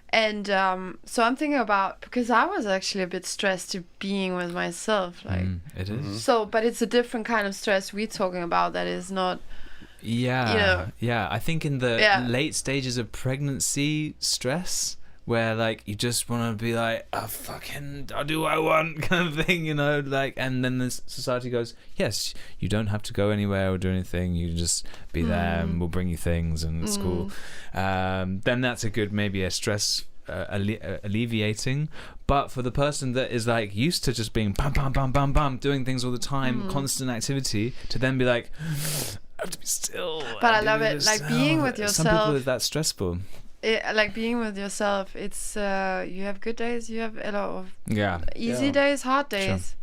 And so I'm thinking about, because I was actually a bit stressed to being with myself. Like, it is. So, but it's a different kind of stress we're talking about that is not. Yeah. Yeah. I think in the late stages of pregnancy stress, where like you just want to be like, I'll do what I want kind of thing, like, and then the society goes, yes, you don't have to go anywhere or do anything, you just be there and we'll bring you things and it's cool. Then that's a good, maybe a stress alleviating. But for the person that is like used to just being bam bam bam bam bam, doing things all the time, constant activity, to then be like, I have to be still. But I love it, like being with yourself. Some people, that's stressful. Like being with yourself, it's you have good days, you have a lot of easy days, hard days.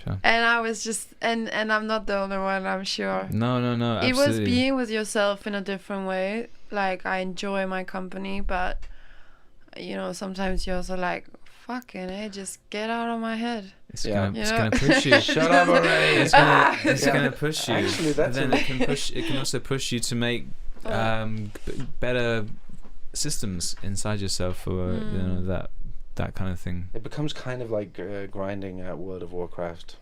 Sure. And I was just and I'm not the only one, I'm sure. No, absolutely. It was being with yourself in a different way. Like I enjoy my company, but sometimes you're also like, fucking just get out of my head. It's gonna push you. Shut up already. It's gonna push you. Actually, that's then it can also push you to make better systems inside yourself, or that kind of thing. It becomes kind of like grinding at World of Warcraft.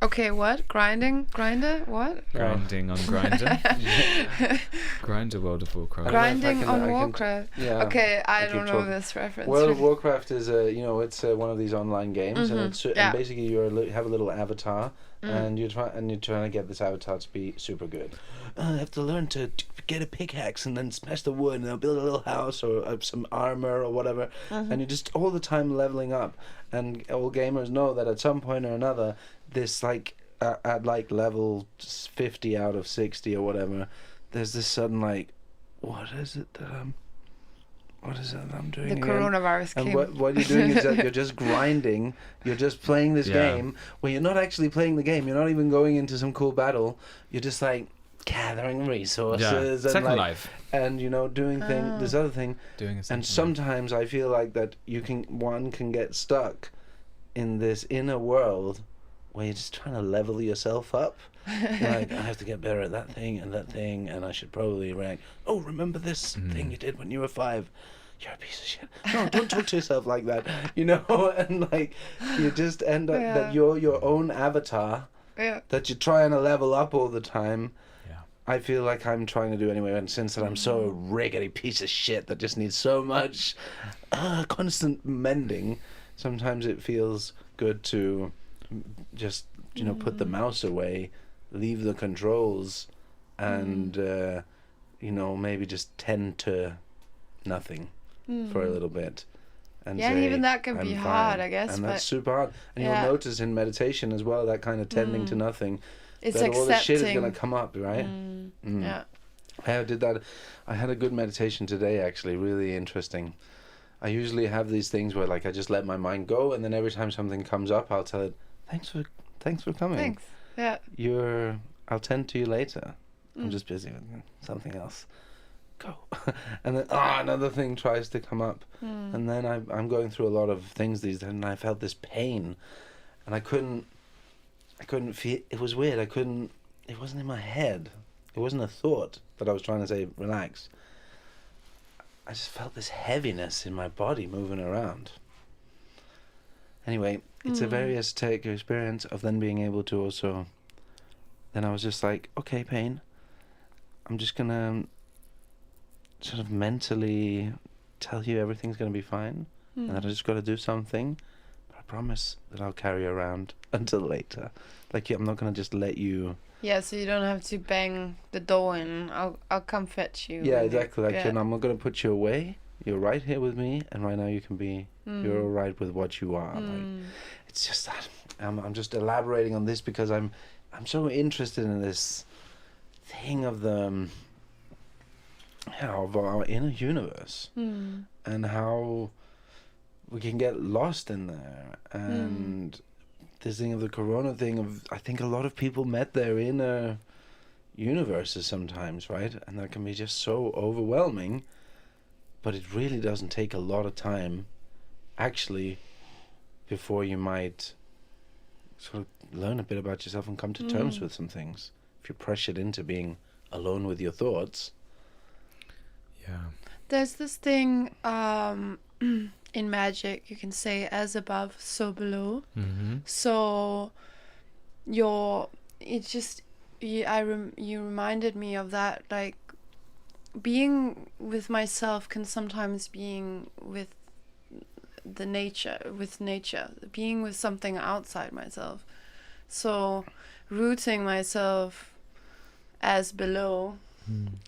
Okay, what? Grinder? What? Grinding on Grindr. Grinder World of Warcraft. Grinding on Warcraft. Yeah. Okay, I don't know this reference. World of Warcraft is it's one of these online games, and basically you have a little avatar, and you're trying to get this avatar to be super good. I have to learn to get a pickaxe and then smash the wood, and I'll build a little house or some armor or whatever, and you're just all the time leveling up. And all gamers know that at some point or another, this like at like level 50 out of 60 or whatever, there's this sudden like, what is it that I'm doing? The again? Coronavirus and came. what you're doing is that you're just grinding. You're just playing this game where you're not actually playing the game. You're not even going into some cool battle. You're just like gathering resources and Second like, Life, and doing this other thing. And sometimes I feel like that one can get stuck in this inner world where you're just trying to level yourself up. You're like, I have to get better at that thing, and I should probably rank. Oh, remember this thing you did when you were 5? You're a piece of shit. No, don't talk to yourself like that. And like you just end up that you're your own avatar. Yeah. That you're trying to level up all the time. I feel like I'm trying to do anyway, and since that I'm so rickety piece of shit that just needs so much constant mending, sometimes it feels good to just put the mouse away, leave the controls, and maybe just tend to nothing for a little bit. And and even that can be hard, I guess. And that's super hard. And you'll notice in meditation as well, that kind of tending to nothing. It's that accepting. all the shit is going to come up, right? Yeah. I did that. I had a good meditation today, actually, really interesting. I usually have these things where, like, I just let my mind go, and then every time something comes up, I'll tell it, thanks for coming. Thanks. Yeah. I'll tend to you later. I'm just busy with something else. Go. And then another thing tries to come up, and then I'm going through a lot of things these days, and I felt this pain, and I couldn't I couldn't feel. It was weird. It wasn't in my head. It wasn't a thought that I was trying to say relax. I just felt this heaviness in my body moving around. Anyway, it's a very esoteric experience of then being able to also... Then I was just like, okay, pain, I'm just going to sort of mentally tell you everything's going to be fine, and that I just got to do something, but I promise that I'll carry you around until later. Like, I'm not going to just let you... Yeah, so you don't have to bang the door in. I'll come fetch you. Yeah, exactly. Like, yeah. I'm not going to put you away. You're right here with me, and right now you can be... You're all right with what you are. Like, it's just that I'm just elaborating on this because I'm so interested in this thing of the of our inner universe and how we can get lost in there, and this thing of the corona thing of, I think a lot of people met their inner universes sometimes, right? And that can be just so overwhelming, but it really doesn't take a lot of time actually before you might sort of learn a bit about yourself and come to terms with some things. If you're pressured into being alone with your thoughts. Yeah. There's this thing in magic, you can say, as above, so below. So you reminded me of that, like being with myself can sometimes being with nature, being with something outside myself. So rooting myself as below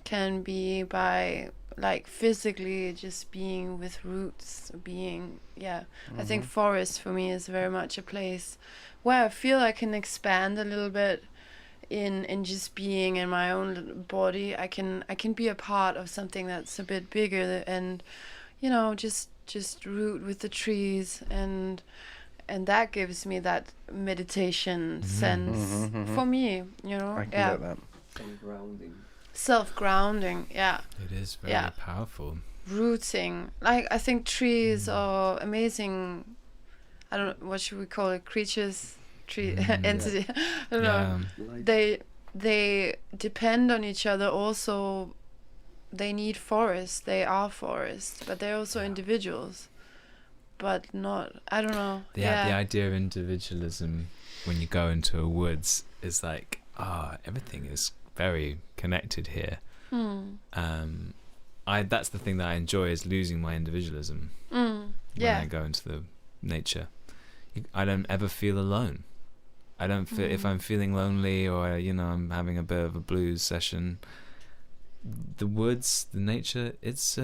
can be by like physically just being with roots, being I think forest for me is very much a place where I feel I can expand a little bit in just being in my own little body. I can be a part of something that's a bit bigger, and just root with the trees, and that gives me that meditation sense for me, I can get that. Self-grounding, yeah. It is very powerful. Rooting. Like, I think trees are amazing, I don't know, what should we call it, creatures, entity. I don't know. They depend on each other also. They need forests. They are forests, but they're also individuals. But not, I don't know. The idea of individualism when you go into a woods is like, everything is very connected here. That's the thing that I enjoy, is losing my individualism when I go into the nature. I don't ever feel alone. I don't feel if I'm feeling lonely or I'm having a bit of a blues session. The woods, the nature, it's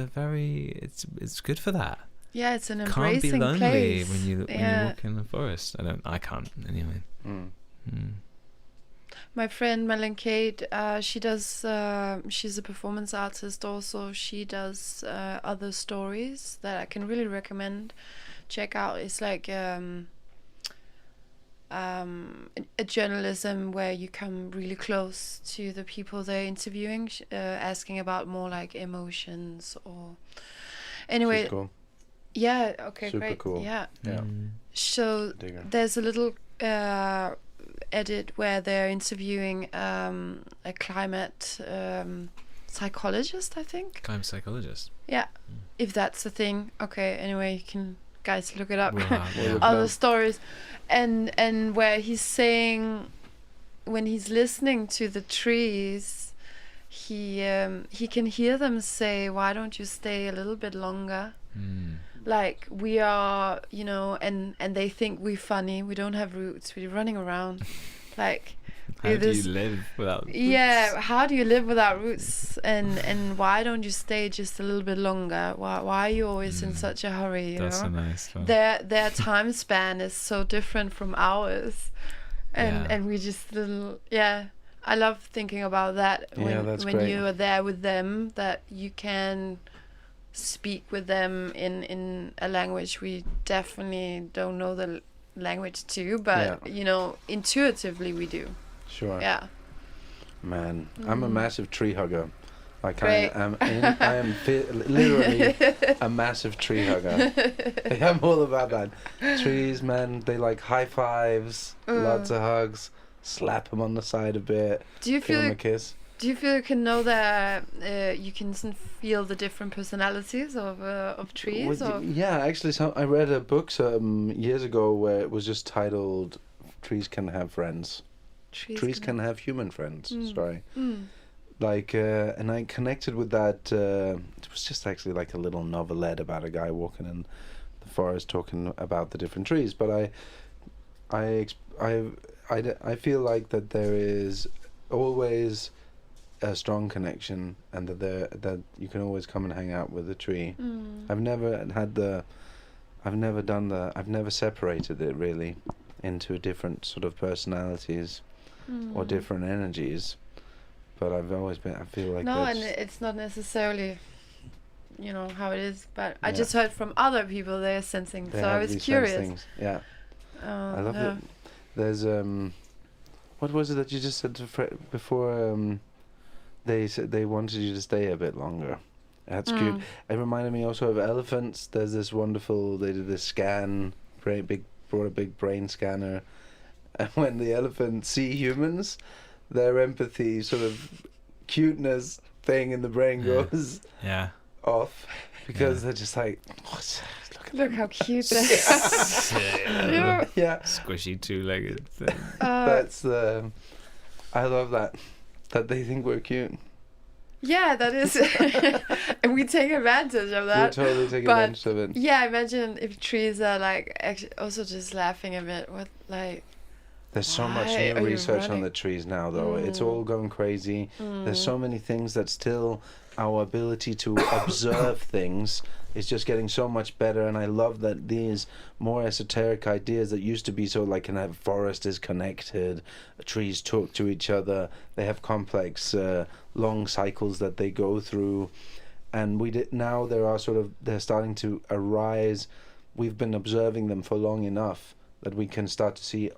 good for that. Yeah, it's an Can't embracing be lonely place. when you walk in the forest. I can't anyway. My friend Melon Kate, she does. She's a performance artist also. She does other stories that I can really recommend. Check out. It's like a journalism where you come really close to the people they're interviewing, asking about more like emotions or. Anyway. She's cool. Yeah. Okay. Super great. Cool. Yeah. Yeah. So there's a little edit where they're interviewing a climate psychologist, I think. Climate psychologist. Yeah, if that's a thing. Okay. Anyway, you can guys look it up. We'll Other stories, and where he's saying when he's listening to the trees, he can hear them say, "Why don't you stay a little bit longer?" Like we are, and they think we're funny. We don't have roots. We're running around, like. How do you live without roots? Yeah, how do you live without roots? And why don't you stay just a little bit longer? Why are you always in such a hurry? That's a nice one. Their time span is so different from ours, and we just little I love thinking about that when you are there with them, that you can speak with them in a language we definitely don't know the language to, but intuitively we do. Sure. Yeah. Man, I'm a massive tree hugger. Like I am literally a massive tree hugger. Like, I'm all about that. Trees, man, they like high fives, lots of hugs, slap them on the side a bit, give them a kiss. Do you feel you can know that you can feel the different personalities of trees? Yeah, actually, I read a book some years ago where it was just titled "Trees Can Have Friends." Trees can have human friends. Sorry. Like, and I connected with that. It was just actually like a little novelette about a guy walking in the forest talking about the different trees. But I feel like that there is always a strong connection, and that you can always come and hang out with a tree. I've never separated it really into different sort of personalities or different energies. But I've always been. I feel like and it's not necessarily, how it is. But I just heard from other people they're sensing. So I was curious. Yeah, I love it. There's what was it that you just said before? They said they wanted you to stay a bit longer. That's cute. It reminded me also of elephants. There's this wonderful. They did this scan. Brought a big brain scanner, and when the elephants see humans, their empathy sort of cuteness thing in the brain goes off, because they're just like, look how cute they are. Yeah. Squishy two-legged thing. That's I love that they think we're cute. Yeah, that is. And we take advantage of that. We totally take advantage of it. Yeah, imagine if trees are like actually also just laughing a bit. There's so much new research on the trees now, though. It's all going crazy. There's so many things that still our ability to observe things is just getting so much better. And I love that these more esoteric ideas that used to be so like, a forest is connected, trees talk to each other, they have complex long cycles that they go through, and now they're starting to arise. We've been observing them for long enough that we can start to see,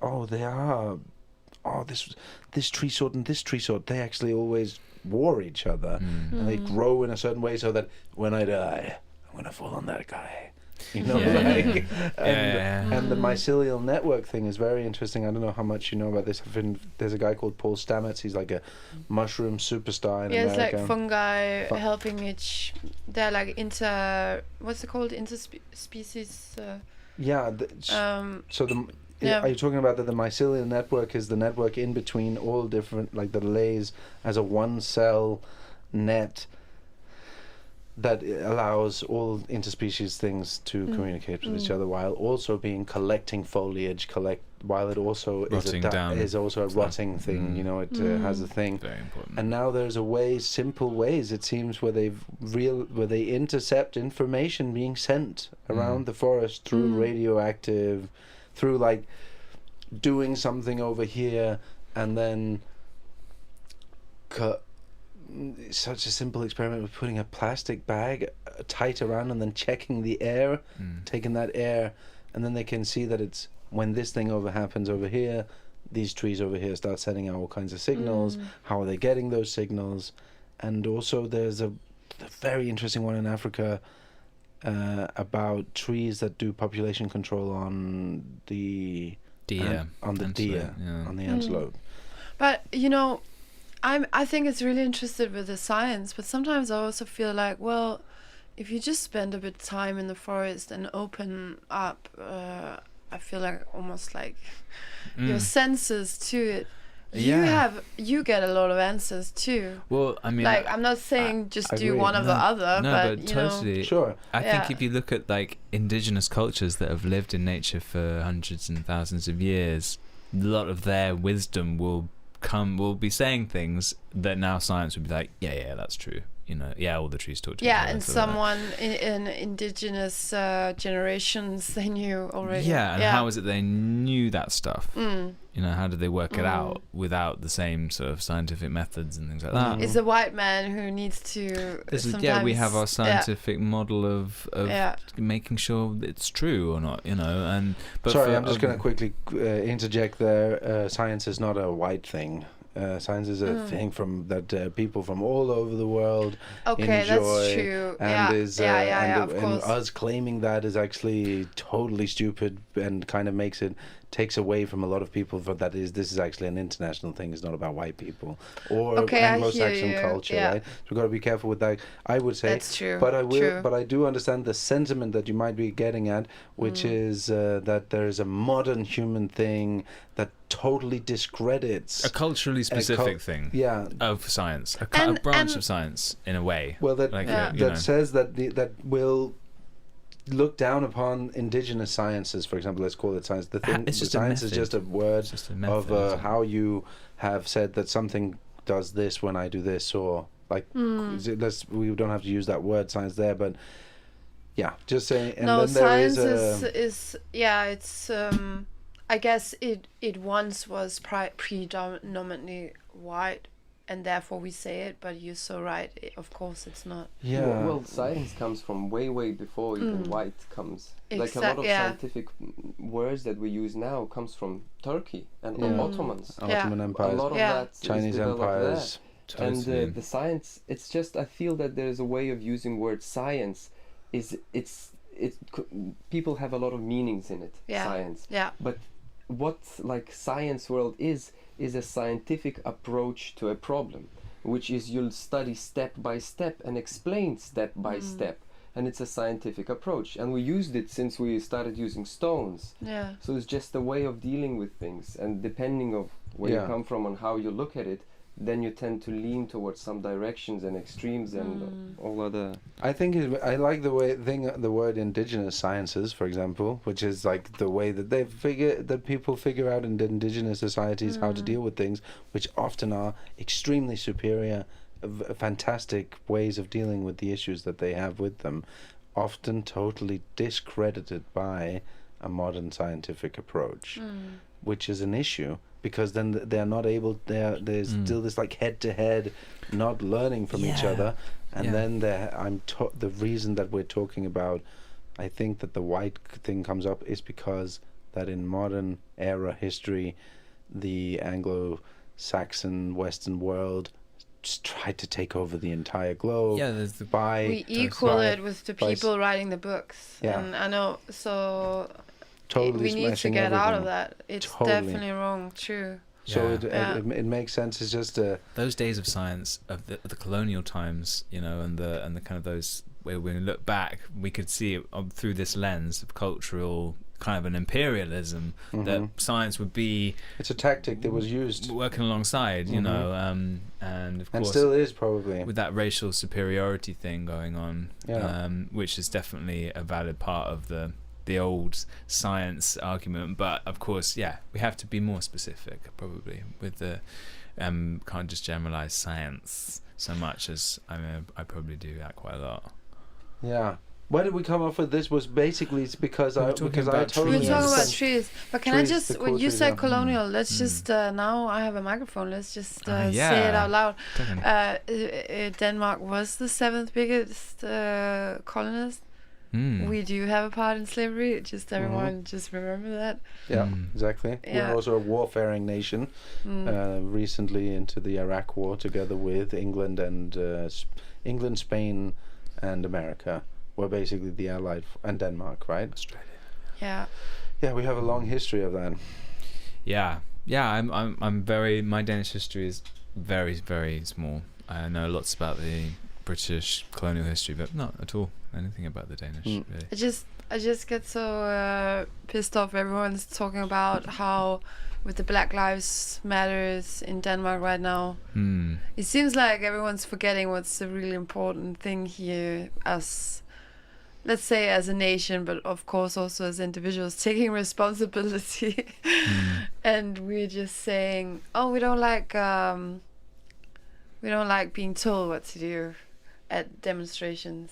this tree sort and this tree sort, they actually always war each other, and they grow in a certain way so that when I die, I'm gonna fall on that guy. And the mycelial network thing is very interesting. I don't know how much you know about this. There's a guy called Paul Stamets. He's like a mushroom superstar in America. It's like fungi helping they're like what's it called? Interspecies. Are you talking about that the mycelial network is the network in between all different, like that lays as a one cell net that allows all interspecies things to communicate with each other, while also collecting foliage, while it also is also a rotting thing. It has a thing. Very important. And now there's simple ways it seems where they intercept information being sent around the forest through radioactive, through like doing something over here, and then such a simple experiment with putting a plastic bag tight around and then checking the air, taking that air, and then they can see that it's when this thing happens over here, these trees over here start sending out all kinds of signals. How are they getting those signals? And also there's a very interesting one in Africa about trees that do population control on the deer, on the antelope. But I think it's really interested with the science, but sometimes I also feel like, well, if you just spend a bit of time in the forest and open up, I feel like almost like your senses to it. You get a lot of answers too. Well, I mean, like I'm not saying just do one or the other, but totally. Sure. I think if you look at like indigenous cultures that have lived in nature for hundreds and thousands of years, a lot of their wisdom will be saying things that now science would be like, yeah, that's true. All the trees talk to each other. And someone in indigenous generations, they knew already. How is it they knew that stuff? How did they work it out without the same sort of scientific methods and things like that? It's a white man who needs to. We have our scientific model of making sure it's true or not. But sorry, I'm just going to quickly interject there. Science is not a white thing. science is a thing from that people from all over the world enjoy. That's true. And of and course. us claiming that is actually totally stupid and kind of takes away from a lot of people. This is actually an international thing. It's not about white people or Anglo-Saxon culture, right? So we've got to be careful with that. I would say That's true. But True. But I do understand the sentiment that you might be getting at, which is that there is a modern human thing that totally discredits a culturally specific thing. Yeah. Of science, a branch of science in a way. Well, that says that will look down upon indigenous sciences, for example. Let's call it science. Science is just a word of how you have said that something does this when I do this, or like we don't have to use that word science there, but yeah, just saying. And no, then there science is it's I guess it once was predominantly white, and therefore we say it, but you're so right, of course it's not. Yeah. Well, science comes from way before even white comes. Like a lot of scientific words that we use now comes from Turkey and Ottomans. Ottoman Empire. A lot of that Chinese empires. And the science, it's just, I feel that there's a way of using word science people have a lot of meanings in it. Science. Yeah. But what like science world is a scientific approach to a problem, which is you'll study step by step and explain step by step, and it's a scientific approach, and we used it since we started using stones. So it's just a way of dealing with things, and depending of where you come from and how you look at it, then you tend to lean towards some directions and extremes and all other. I think I like the word indigenous sciences, for example, which is like the way that people figure out in indigenous societies how to deal with things, which often are extremely superior, fantastic ways of dealing with the issues that they have with them, often totally discredited by a modern scientific approach, which is an issue. Because then they're not able. There's still this like head-to-head, not learning from each other, and then the reason that we're talking about, I think that the white thing comes up is because that in modern era history, the Anglo-Saxon Western world just tried to take over the entire globe. We equal it with the people writing the books. Yeah. And I know so. Totally we need to get out of that. It's definitely wrong. True. So it makes sense. It's just those days of science of the colonial times, and the kind of those where when we look back, we could see it through this lens of cultural kind of an imperialism that science would be. It's a tactic that was used working alongside, and of course, and still is probably with that racial superiority thing going on, which is definitely a valid part of the old science argument, but of course we have to be more specific probably with the can't just generalize science so much as I probably do that quite a lot. Why did we come up with this? Was basically it's because I totally we're talking about trees, but can trees, I just when you said colonial, let's just now I have a microphone, let's just say it out loud. Denmark was the 7th biggest colonist. We do have a part in slavery. Just everyone, just remember that. Yeah, exactly. We're also a warfaring nation. Recently into the Iraq War, together with England and England, Spain, and America were basically the allied and Denmark, right? Australia. Yeah, we have a long history of that. I'm very. My Danish history is very, very small. I know lots about the British colonial history, but not at all anything about the Danish. Really. I just get so pissed off. Everyone's talking about how with the Black Lives Matters in Denmark right now. It seems like everyone's forgetting what's the really important thing here, as let's say as a nation, but of course also as individuals, taking responsibility. And we're just saying, we don't like being told what to do at demonstrations.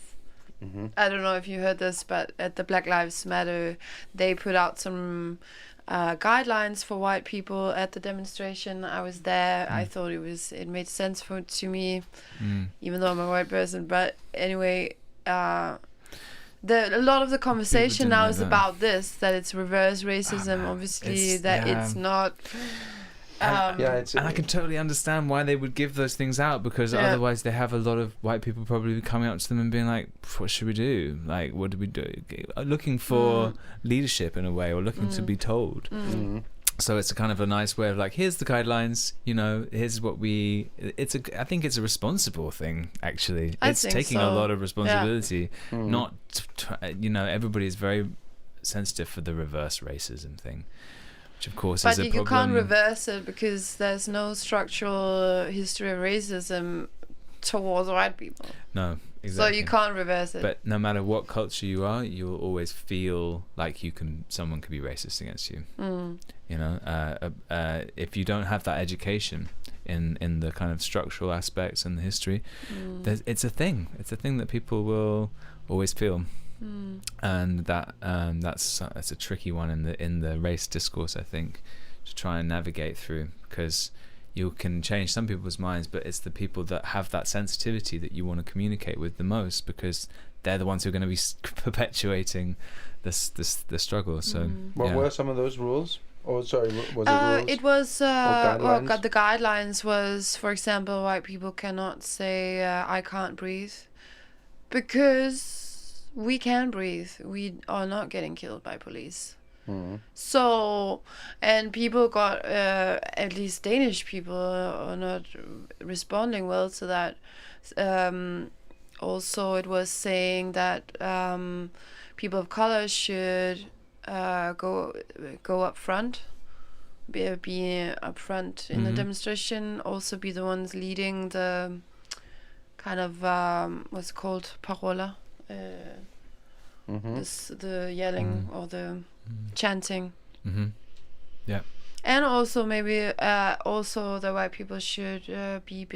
I don't know if you heard this, but at the Black Lives Matter, they put out some guidelines for white people at the demonstration. I was there. I thought it made sense to me, even though I'm a white person. But anyway, a lot of the conversation now is about this, that it's reverse racism, obviously, it's not And I can totally understand why they would give those things out, because otherwise they have a lot of white people probably coming up to them and being like, what should we do? Like, what do we do? Looking for leadership in a way, or looking to be told. So it's a kind of a nice way of like, here's the guidelines, here's what I think it's a responsible thing, actually. It's taking a lot of responsibility. Not, everybody is very sensitive for the reverse racism thing, which of course is a problem. But you can't reverse it because there's no structural history of racism towards white people. No, exactly. So you can't reverse it. But no matter what culture you are, you'll always feel like someone could be racist against you. If you don't have that education in the kind of structural aspects and the history, it's a thing that people will always feel. And that's a tricky one in the race discourse, I think, to try and navigate through, because you can change some people's minds, but it's the people that have that sensitivity that you want to communicate with the most, because they're the ones who are going to be perpetuating the struggle. So what were some of those rules? Oh, sorry, was it rules? It was the guidelines was, for example, white people cannot say I can't breathe, because we can breathe. We are not getting killed by police. So, and people got, at least Danish people are not responding well to that. Also, it was saying that people of color should go up front, be up front in the demonstration, also be the ones leading the kind of, what's it called, parola. The yelling or the chanting. Yeah. And also maybe also the white people should be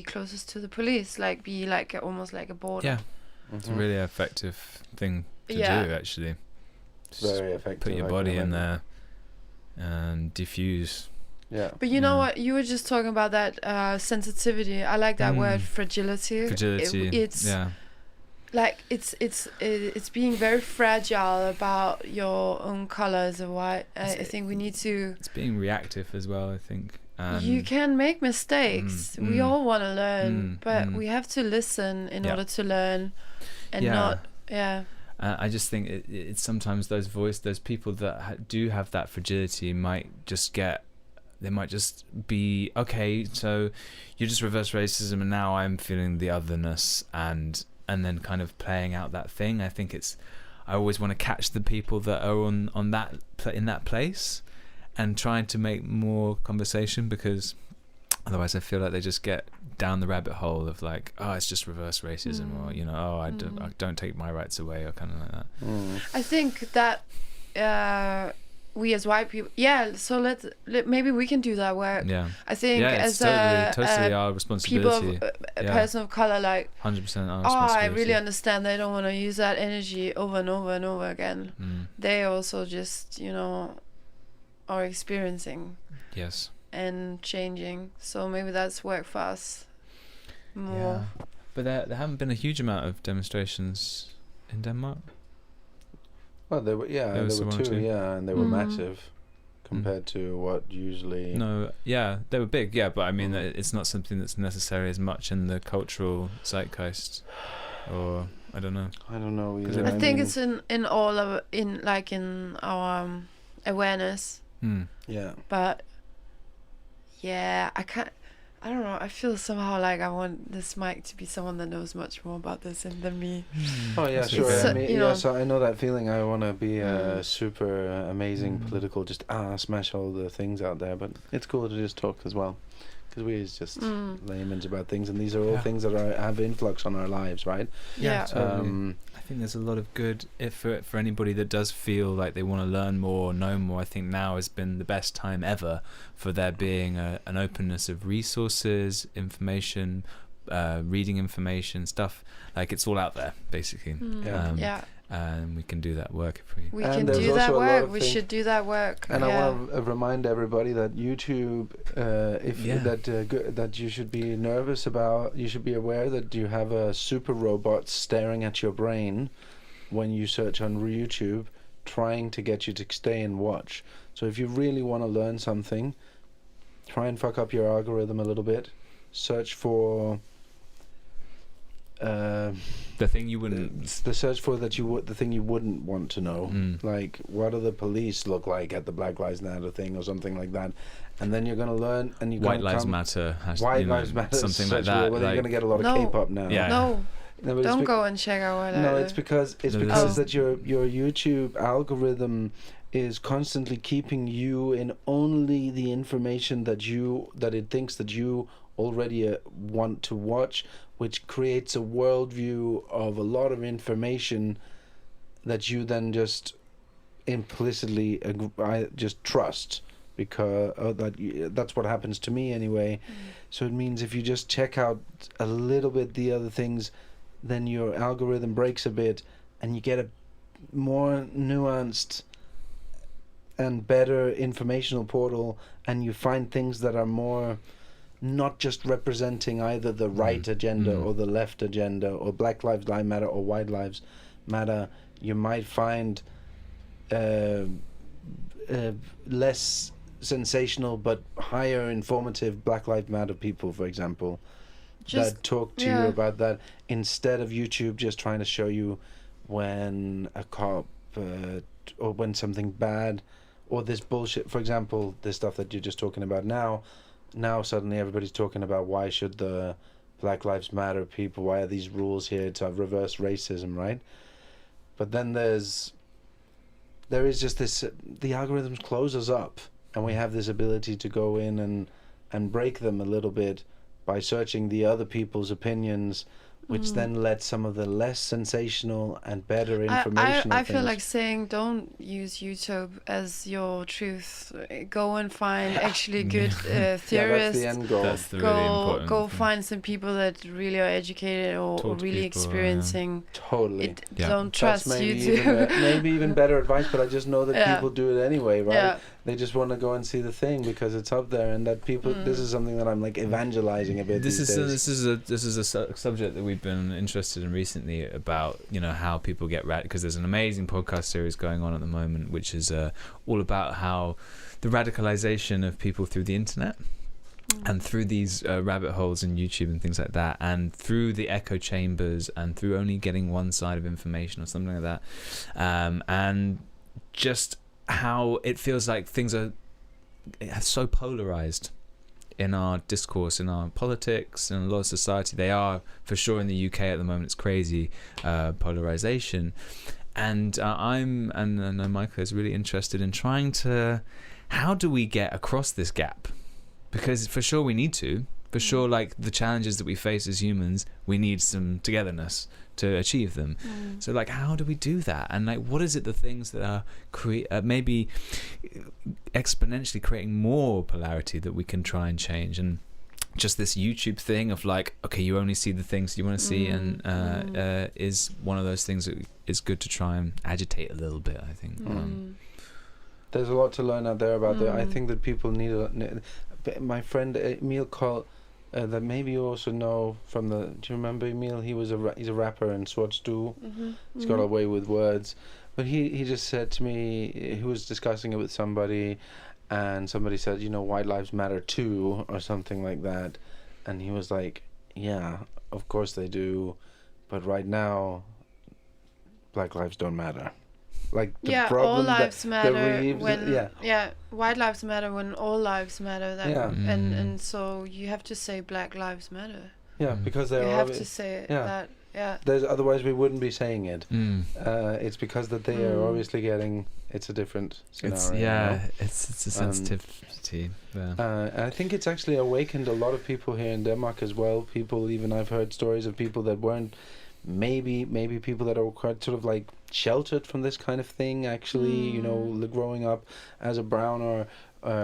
closest to the police, like be like almost like a border. Yeah. It's a really effective thing to do, actually. Just very effective. Put your body in there and diffuse. Yeah. But you know what? You were just talking about that sensitivity. I like that word, fragility. It's like it's being very fragile about your own color as a white. I think we need to. It's being reactive as well, I think. You can make mistakes. We all want to learn, but we have to listen in order to learn, and not. Yeah. I just think it's sometimes those people that do have that fragility might just be, okay, so you just reverse racism and now I'm feeling the otherness, and then kind of playing out that thing. I think I always want to catch the people that are on that in that place and trying to make more conversation, because otherwise I feel like they just get down the rabbit hole of like, oh, it's just reverse racism, or I don't take my rights away, or kind of like that. I think that we as white people, so maybe we can do that work. I think as totally our responsibility. People a person of color, like 100% our responsibility. I really understand they don't want to use that energy over and over and over again. They also just are experiencing and changing, so maybe that's work for us more. But there haven't been a huge amount of demonstrations in Denmark. Well, there were two, and they were massive compared to what usually. No, they were big, but I mean, it's not something that's necessary as much in the cultural zeitgeist, or I don't know. I don't know either. I think it's in all of in our awareness. Yeah. But I don't know. I feel somehow like I want this mic to be someone that knows much more about this than me. Oh yeah, sure. I mean, so I know that feeling. I want to be super amazing political, just smash all the things out there. But it's cool to just talk as well, because we're just laymen about things, and these are all things that have influx on our lives, right? Yeah. Totally. I think there's a lot of good for anybody that does feel like they want to learn more, know more. I think now has been the best time ever for there being an openness of resources, information, reading information, stuff. Like, it's all out there, basically. And we can do that work if we can do that work. We should do that work. And I want to remind everybody that YouTube, that you should be nervous about. You should be aware that you have a super robot staring at your brain when you search on YouTube. trying to get you to stay and watch. So if you really want to learn something, try and fuck up your algorithm a little bit. Search for the thing you wouldn't. The search for the thing you wouldn't want to know. Like, what do the police look like at the Black Lives Matter thing or something like that? And then you're gonna learn, and you White Lives Matter. White Lives Matter. Something like that. Well, you're gonna get a lot of K-pop now. Yeah. No. No, Don't go and check out No, it's because that your YouTube algorithm is constantly keeping you in only the information that it thinks that you already want to watch, which creates a worldview of a lot of information that you then just implicitly just trust, because that's what happens to me anyway. So it means if you just check out a little bit the other things, then your algorithm breaks a bit and you get a more nuanced and better informational portal, and you find things that are more not just representing either the right agenda or the left agenda, or Black Lives Matter or White Lives Matter. You might find less sensational but higher informative Black Lives Matter people, for example, that talk to you about that, instead of YouTube just trying to show you when a cop or when something bad or this bullshit. For example, this stuff that you're just talking about now suddenly everybody's talking about why should the Black Lives Matter people, why are these rules here to reverse racism, right? But then there is just this, the algorithms close us up, and we have this ability to go in and break them a little bit by searching the other people's opinions, which then lets some of the less sensational and better information. I feel like saying don't use YouTube as your truth. Go and find actually good theorists. Yeah, that's the end goal. That's the really important Go thing. find some people that really are educated or really people, experiencing. Totally. Don't trust maybe YouTube. Maybe even better advice, but I just know that people do it anyway, right? Yeah. They just want to go and see the thing because it's up there, and that people. This is something that I'm like evangelizing a bit. This is a subject that we've been interested in recently, about how people get because there's an amazing podcast series going on at the moment, which is all about how the radicalization of people through the internet. And through these rabbit holes in YouTube and things like that, and through the echo chambers, and through only getting one side of information or something like that, and just how it feels like things are so polarized in our discourse, in our politics, and a lot of society. They are, for sure, in the UK at the moment. It's crazy polarization, and I know Michael is really interested in trying to, how do we get across this gap? Because for sure we need to. For sure, like the challenges that we face as humans, we need some togetherness to achieve them. So like, how do we do that? And like, what is it, the things that are maybe exponentially creating more polarity that we can try and change? And just this YouTube thing of like, okay, you only see the things you want to see, and is one of those things that is good to try and agitate a little bit, I think. There's a lot to learn out there about that. I think that people need my friend Emil called that maybe you also know from the. Do you remember Emil? He's a rapper in Swartstu. He's got a way with words, but he just said to me, he was discussing it with somebody, and somebody said, White Lives Matter too, or something like that, and he was like, yeah, of course they do, but right now, Black lives don't matter. Like the problem, all lives matter when White lives matter when all lives matter. And so you have to say Black Lives Matter. Yeah, because they're you have to say that. Yeah. There's, otherwise we wouldn't be saying it. It's because that they are obviously getting. It's a different scenario. It's a sensitivity. I think it's actually awakened a lot of people here in Denmark as well. People, even I've heard stories of people that weren't. Maybe people that are quite sort of like sheltered from this kind of thing, actually, growing up as a brown or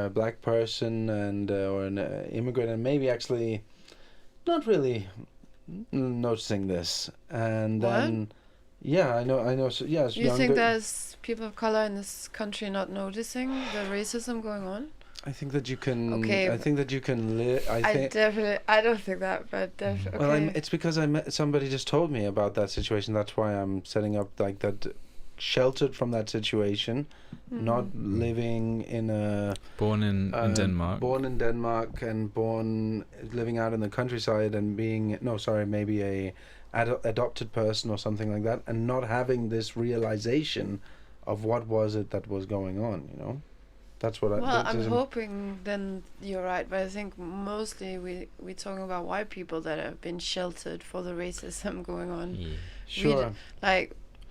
black person and or an immigrant, and maybe actually not really noticing this. And then I know. So yes, you think there's people of color in this country not noticing the racism going on? I think that you can. Okay. I think that you can live. I don't think that, but definitely. Okay. Well, it's because somebody just told me about that situation. That's why I'm setting up like that. sheltered from that situation, not living in a born in Denmark, born in Denmark and living out in the countryside and being maybe a adopted person or something like that, and not having this realization of what was it that was going on, you know. That's what I'm hoping then you're right, but I think mostly we're talking about white people that have been sheltered for the racism going on. Yeah. Sure.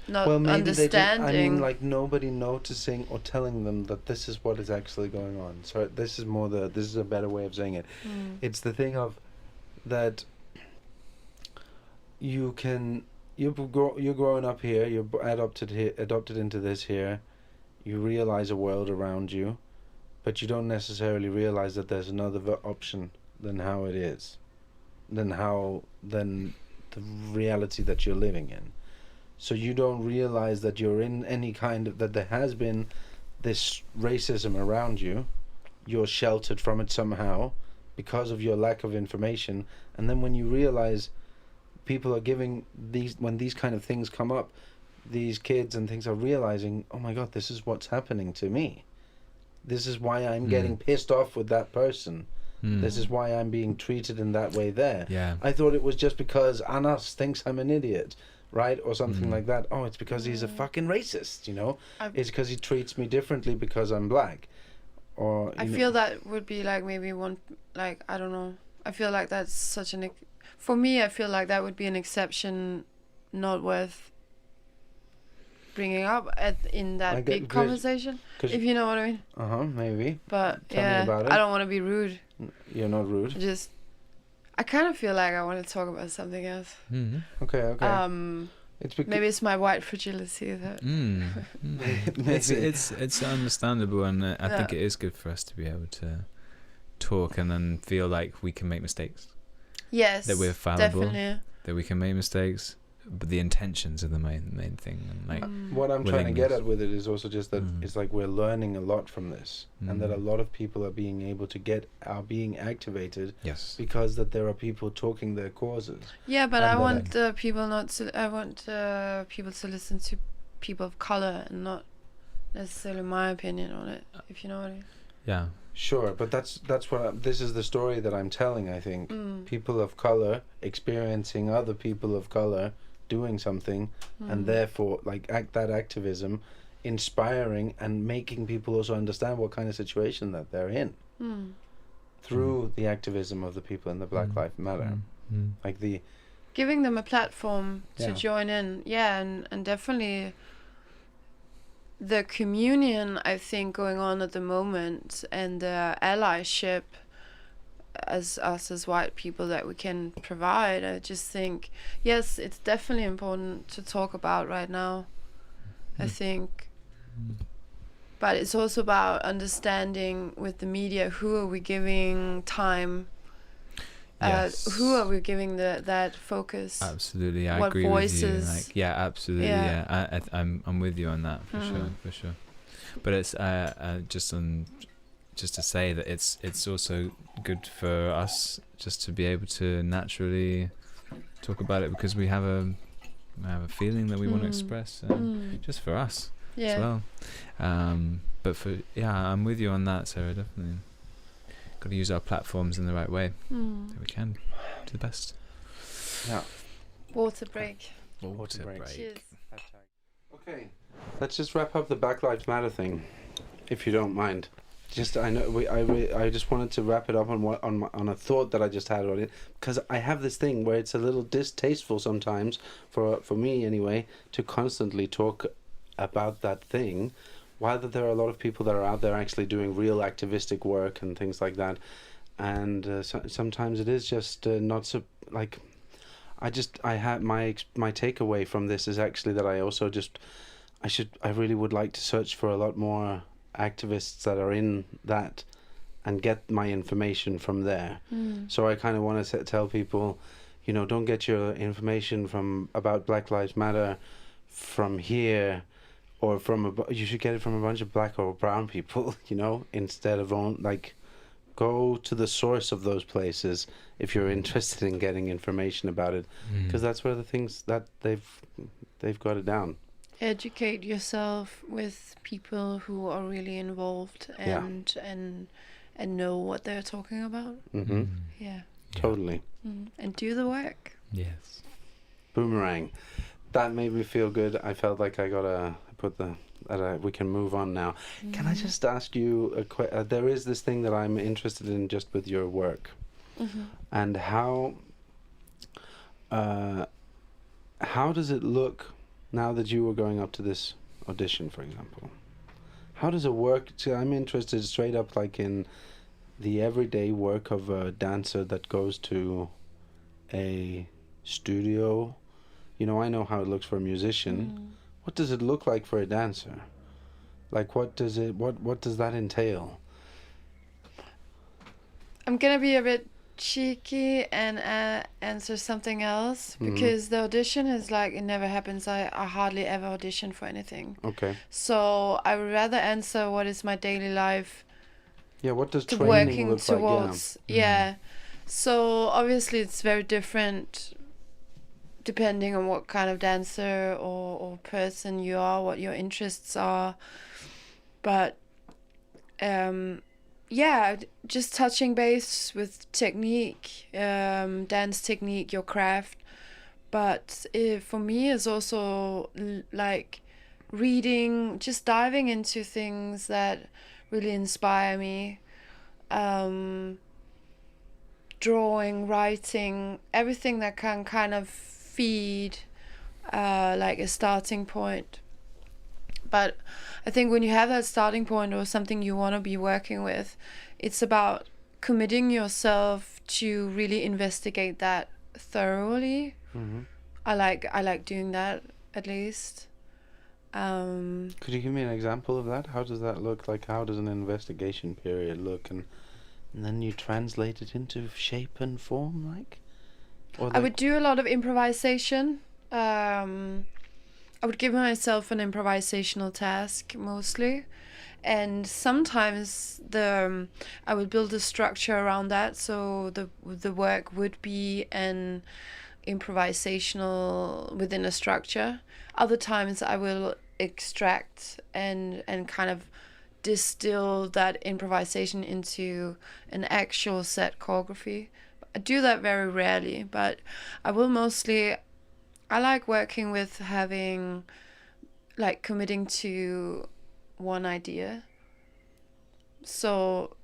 Not maybe understanding. I mean, like, nobody noticing or telling them that this is what is actually going on. So this is a better way of saying it. It's the thing of that you're growing up here, you're adopted into this here. You realize a world around you, but you don't necessarily realize that there's another option than how it is, than the reality that you're living in. So you don't realize that you're in any kind of, that there has been this racism around you. You're sheltered from it somehow because of your lack of information. And then when you realize people are giving when these kind of things come up, these kids and things are realizing, oh my God, this is what's happening to me. This is why I'm getting pissed off with that person. This is why I'm being treated in that way there. Yeah. I thought it was just because Anas thinks I'm an idiot, right? Or something like that. Oh, it's because he's a fucking racist, you know? It's because he treats me differently because I'm black. Or I feel that would be like maybe one, like, I don't know. I feel like that's such for me, I feel like that would be an exception not worth bringing up in that big conversation, if you know what I mean. Maybe. But Tell me about it. I don't want to be rude. You're not rude. I kind of feel like I want to talk about something else. Okay. Maybe it's my white fragility that. It's understandable, and I think it is good for us to be able to talk and then feel like we can make mistakes. Yes, that we're fallible. Definitely. That we can make mistakes, but the intentions are the main thing. And like what I'm trying to get at with it is also just that it's like we're learning a lot from this, and that a lot of people are being able to being activated. Yes. Because that there are people talking their causes. Yeah, but I want people to listen to people of color and not necessarily my opinion on it. If you know what I mean. Yeah. Sure, but that's what this is the story that I'm telling. I think people of color experiencing other people of color doing something, and therefore like that activism, inspiring and making people also understand what kind of situation that they're in through the activism of the people in the Black Lives Matter, like giving them a platform to join in, and definitely. The communion, I think, going on at the moment, and the allyship as us as white people that we can provide, I just think, yes, it's definitely important to talk about right now, I think. But it's also about understanding with the media, who are we giving time? Who are we giving that focus? Absolutely, I what agree voices? with you. Like, absolutely, I'm with you on that for sure. But it's just to say that it's also good for us just to be able to naturally talk about it, because we have a feeling that we want to express, just for us as well. But I'm with you on that, Sarah. Definitely. Got to use our platforms in the right way that we can do the best. Yeah. Water break. Cheers. Okay, let's just wrap up the Black Lives Matter thing, if you don't mind. I just wanted to wrap it up on a thought that I just had on it, because I have this thing where it's a little distasteful sometimes for me anyway to constantly talk about that thing. While there are a lot of people that are out there actually doing real activistic work and things like that, and sometimes it is just not so like. I had my takeaway from this is actually that I really would like to search for a lot more activists that are in that, and get my information from there. So I kind of want to tell people, don't get your information about Black Lives Matter from here. Or you should get it from a bunch of black or brown people, instead of go to the source of those places if you're interested in getting information about it, because that's where the things that they've got it down. Educate yourself with people who are really involved and know what they're talking about. Mm-hmm. Yeah. Totally. And do the work. Yes. Boomerang. That made me feel good. I felt like I gotta put we can move on now. Can I just ask you there is this thing that I'm interested in just with your work, and how does it look now that you were going up to this audition, for example? How does it work? I'm interested straight up, like in the everyday work of a dancer that goes to a studio. You know, I know how it looks for a musician. What does it look like for a dancer? Like, what does that entail? I'm gonna be a bit cheeky and answer something else, because the audition is like, it never happens. I hardly ever audition for anything. Okay. So I would rather answer what is my daily life. Yeah, what does training working look towards? like? Yeah. So obviously it's very different depending on what kind of dancer or person you are, what your interests are. But just touching base with technique, dance technique, your craft. But for me, it's also like reading, just diving into things that really inspire me. Drawing, writing, everything that can kind of feed like a starting point. But I think when you have that starting point or something you want to be working with, it's about committing yourself to really investigate that thoroughly. I like doing that, at least. Could you give me an example of that? How does that look? Like, how does an investigation period look, and then you translate it into shape and form, like? I would do a lot of improvisation. I would give myself an improvisational task mostly, and sometimes I would build a structure around that. So the work would be an improvisational within a structure. Other times I will extract and kind of distill that improvisation into an actual set choreography. I do that very rarely, but I will mostly. I like working with having, like, committing to one idea. So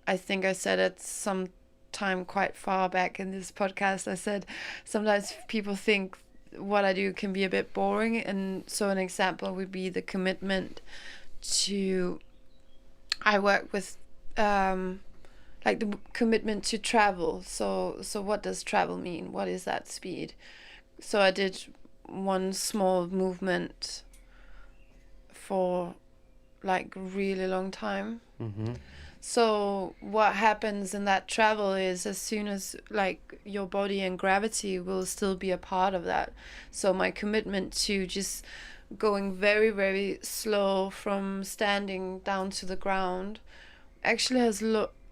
I think I said it some time quite far back in this podcast, I said sometimes people think what I do can be a bit boring, and so an example would be the commitment to, I work with like the commitment to travel. So what does travel mean? What is that speed? So I did one small movement for like really long time. So what happens in that travel is, as soon as like your body and gravity will still be a part of that. So my commitment to just going very, very slow from standing down to the ground actually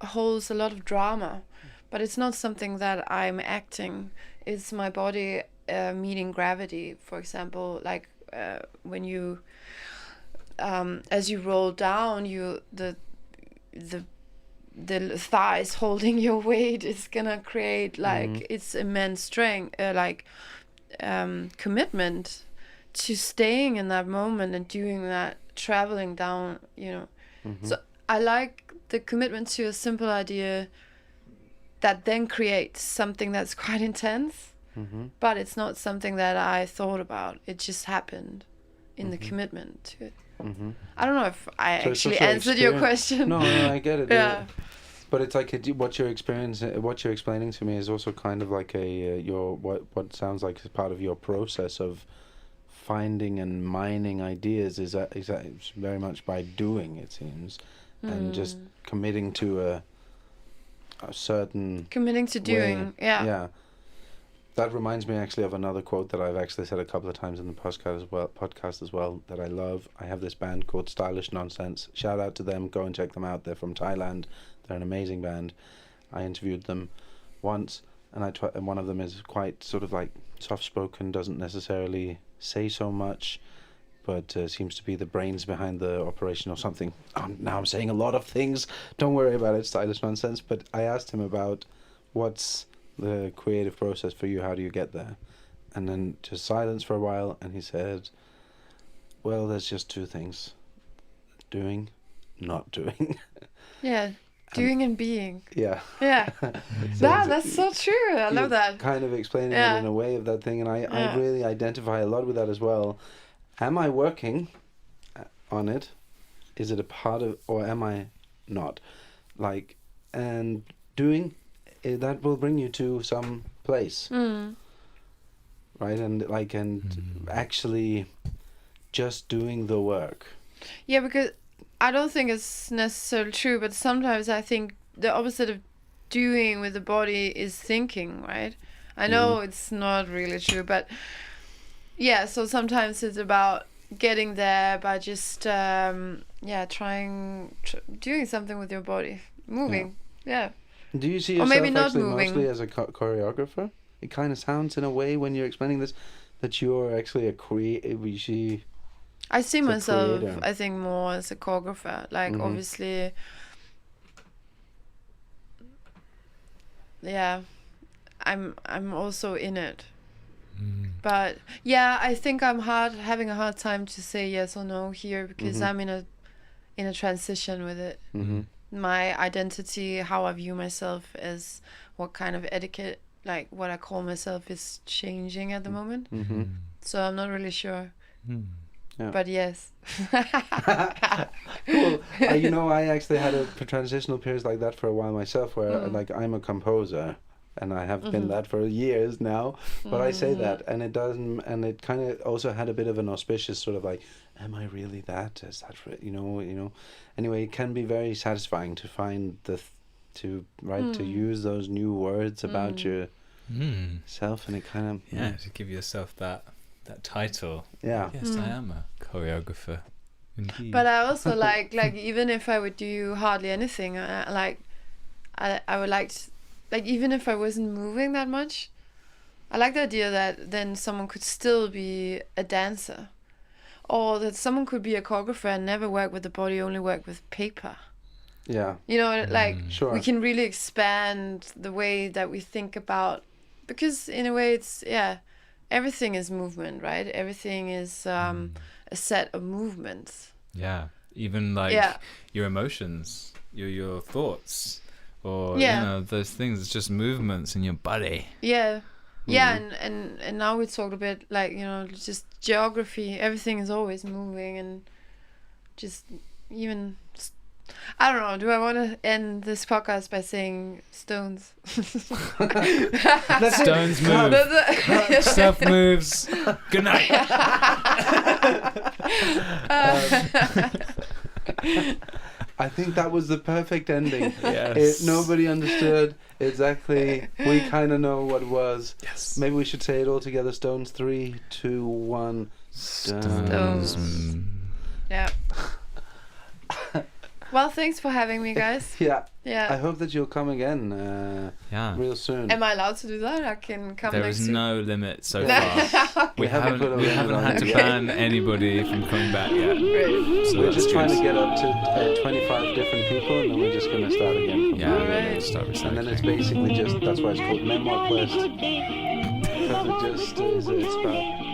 holds a lot of drama, but it's not something that I'm acting. It's my body meeting gravity. For example, like when you as you roll down, the thighs holding your weight is gonna create like it's immense strength, commitment to staying in that moment and doing that, traveling down, So I like the commitment to a simple idea that then creates something that's quite intense. But it's not something that I thought about. It just happened in the commitment to it. I don't know if I actually answered your question. No, I get it. Yeah. But it's like what you're explaining to me is also kind of like what sounds like part of your process of finding and mining ideas is very much by doing, it seems, and just committing to a certain committing to doing way. Yeah. That reminds me actually of another quote that I've actually said a couple of times in the podcast as well that I love. I have this band called Stylish Nonsense. Shout out to them. Go and check them out. They're from Thailand. They're an amazing band. I interviewed them once, and one of them is quite sort of like soft-spoken, doesn't necessarily say so much, but seems to be the brains behind the operation or something. Now I'm saying a lot of things. Don't worry about it, stylish nonsense. But I asked him about what's the creative process for you. How do you get there? And then just silence for a while, and he said, well, there's just two things. Doing, not doing. Yeah, doing and being. Yeah. Yeah. That's so true. I love that. Kind of explaining it in a way of that thing, and I really identify a lot with that as well. Am I working on it? Is it a part of, or am I not? Like, and doing, that will bring you to some place. Right? And like, and actually just doing the work. Yeah, because I don't think it's necessarily true, but sometimes I think the opposite of doing with the body is thinking, right? I know it's not really true, but yeah, so sometimes it's about getting there by just doing something with your body, moving. Yeah. Do you see Or yourself maybe not actually moving. mostly as a choreographer? It kind of sounds in a way when you're explaining this that you're actually a creative. I see myself, creator. I think, more as a choreographer. Like, obviously, yeah, I'm also in it. But yeah, I think I'm having a hard time to say yes or no here because I'm in a transition with it. My identity, how I view myself, as what kind of etiquette, like what I call myself, is changing at the moment. So I'm not really sure. Yeah. But yes. Cool. I actually had a transitional period like that for a while myself, where like I'm a composer, and I have been that for years now. But I say that, and it doesn't, and it kind of also had a bit of an auspicious sort of like, am I really that? Is that Anyway, it can be very satisfying to find to use those new words about your self, and it kind of to give yourself that title. Yeah. Yes, I am a choreographer. Indeed. But I also like even if I would do hardly anything, I would like to, like, even if I wasn't moving that much, I like the idea that then someone could still be a dancer, or that someone could be a choreographer and never work with the body, only work with paper. Yeah. We can really expand the way that we think about, because in a way it's everything is movement, right? Everything is a set of movements. Yeah, even your emotions, your thoughts, or those things. It's just movements in your body. Yeah, and now we talked a bit just geography. Everything is always moving, and just even. I don't know. Do I want to end this podcast by saying stones? Stones move. Stuff moves. Good night. I think that was the perfect ending. Yes. Nobody understood exactly. We kind of know what it was. Yes. Maybe we should say it all together. Stones. 3, 2, 1. Stones. Yeah. Well, thanks for having me, guys. Yeah. Yeah. I hope that you'll come again real soon. Am I allowed to do that? I can come There next is week. no limit so far. We haven't had to ban anybody from coming back yet. Great. So we're just trying to get up to 25 different people, and then we're just going to start again. Start recycling. And then it's basically just, that's why it's called Memoirquest. Because it's about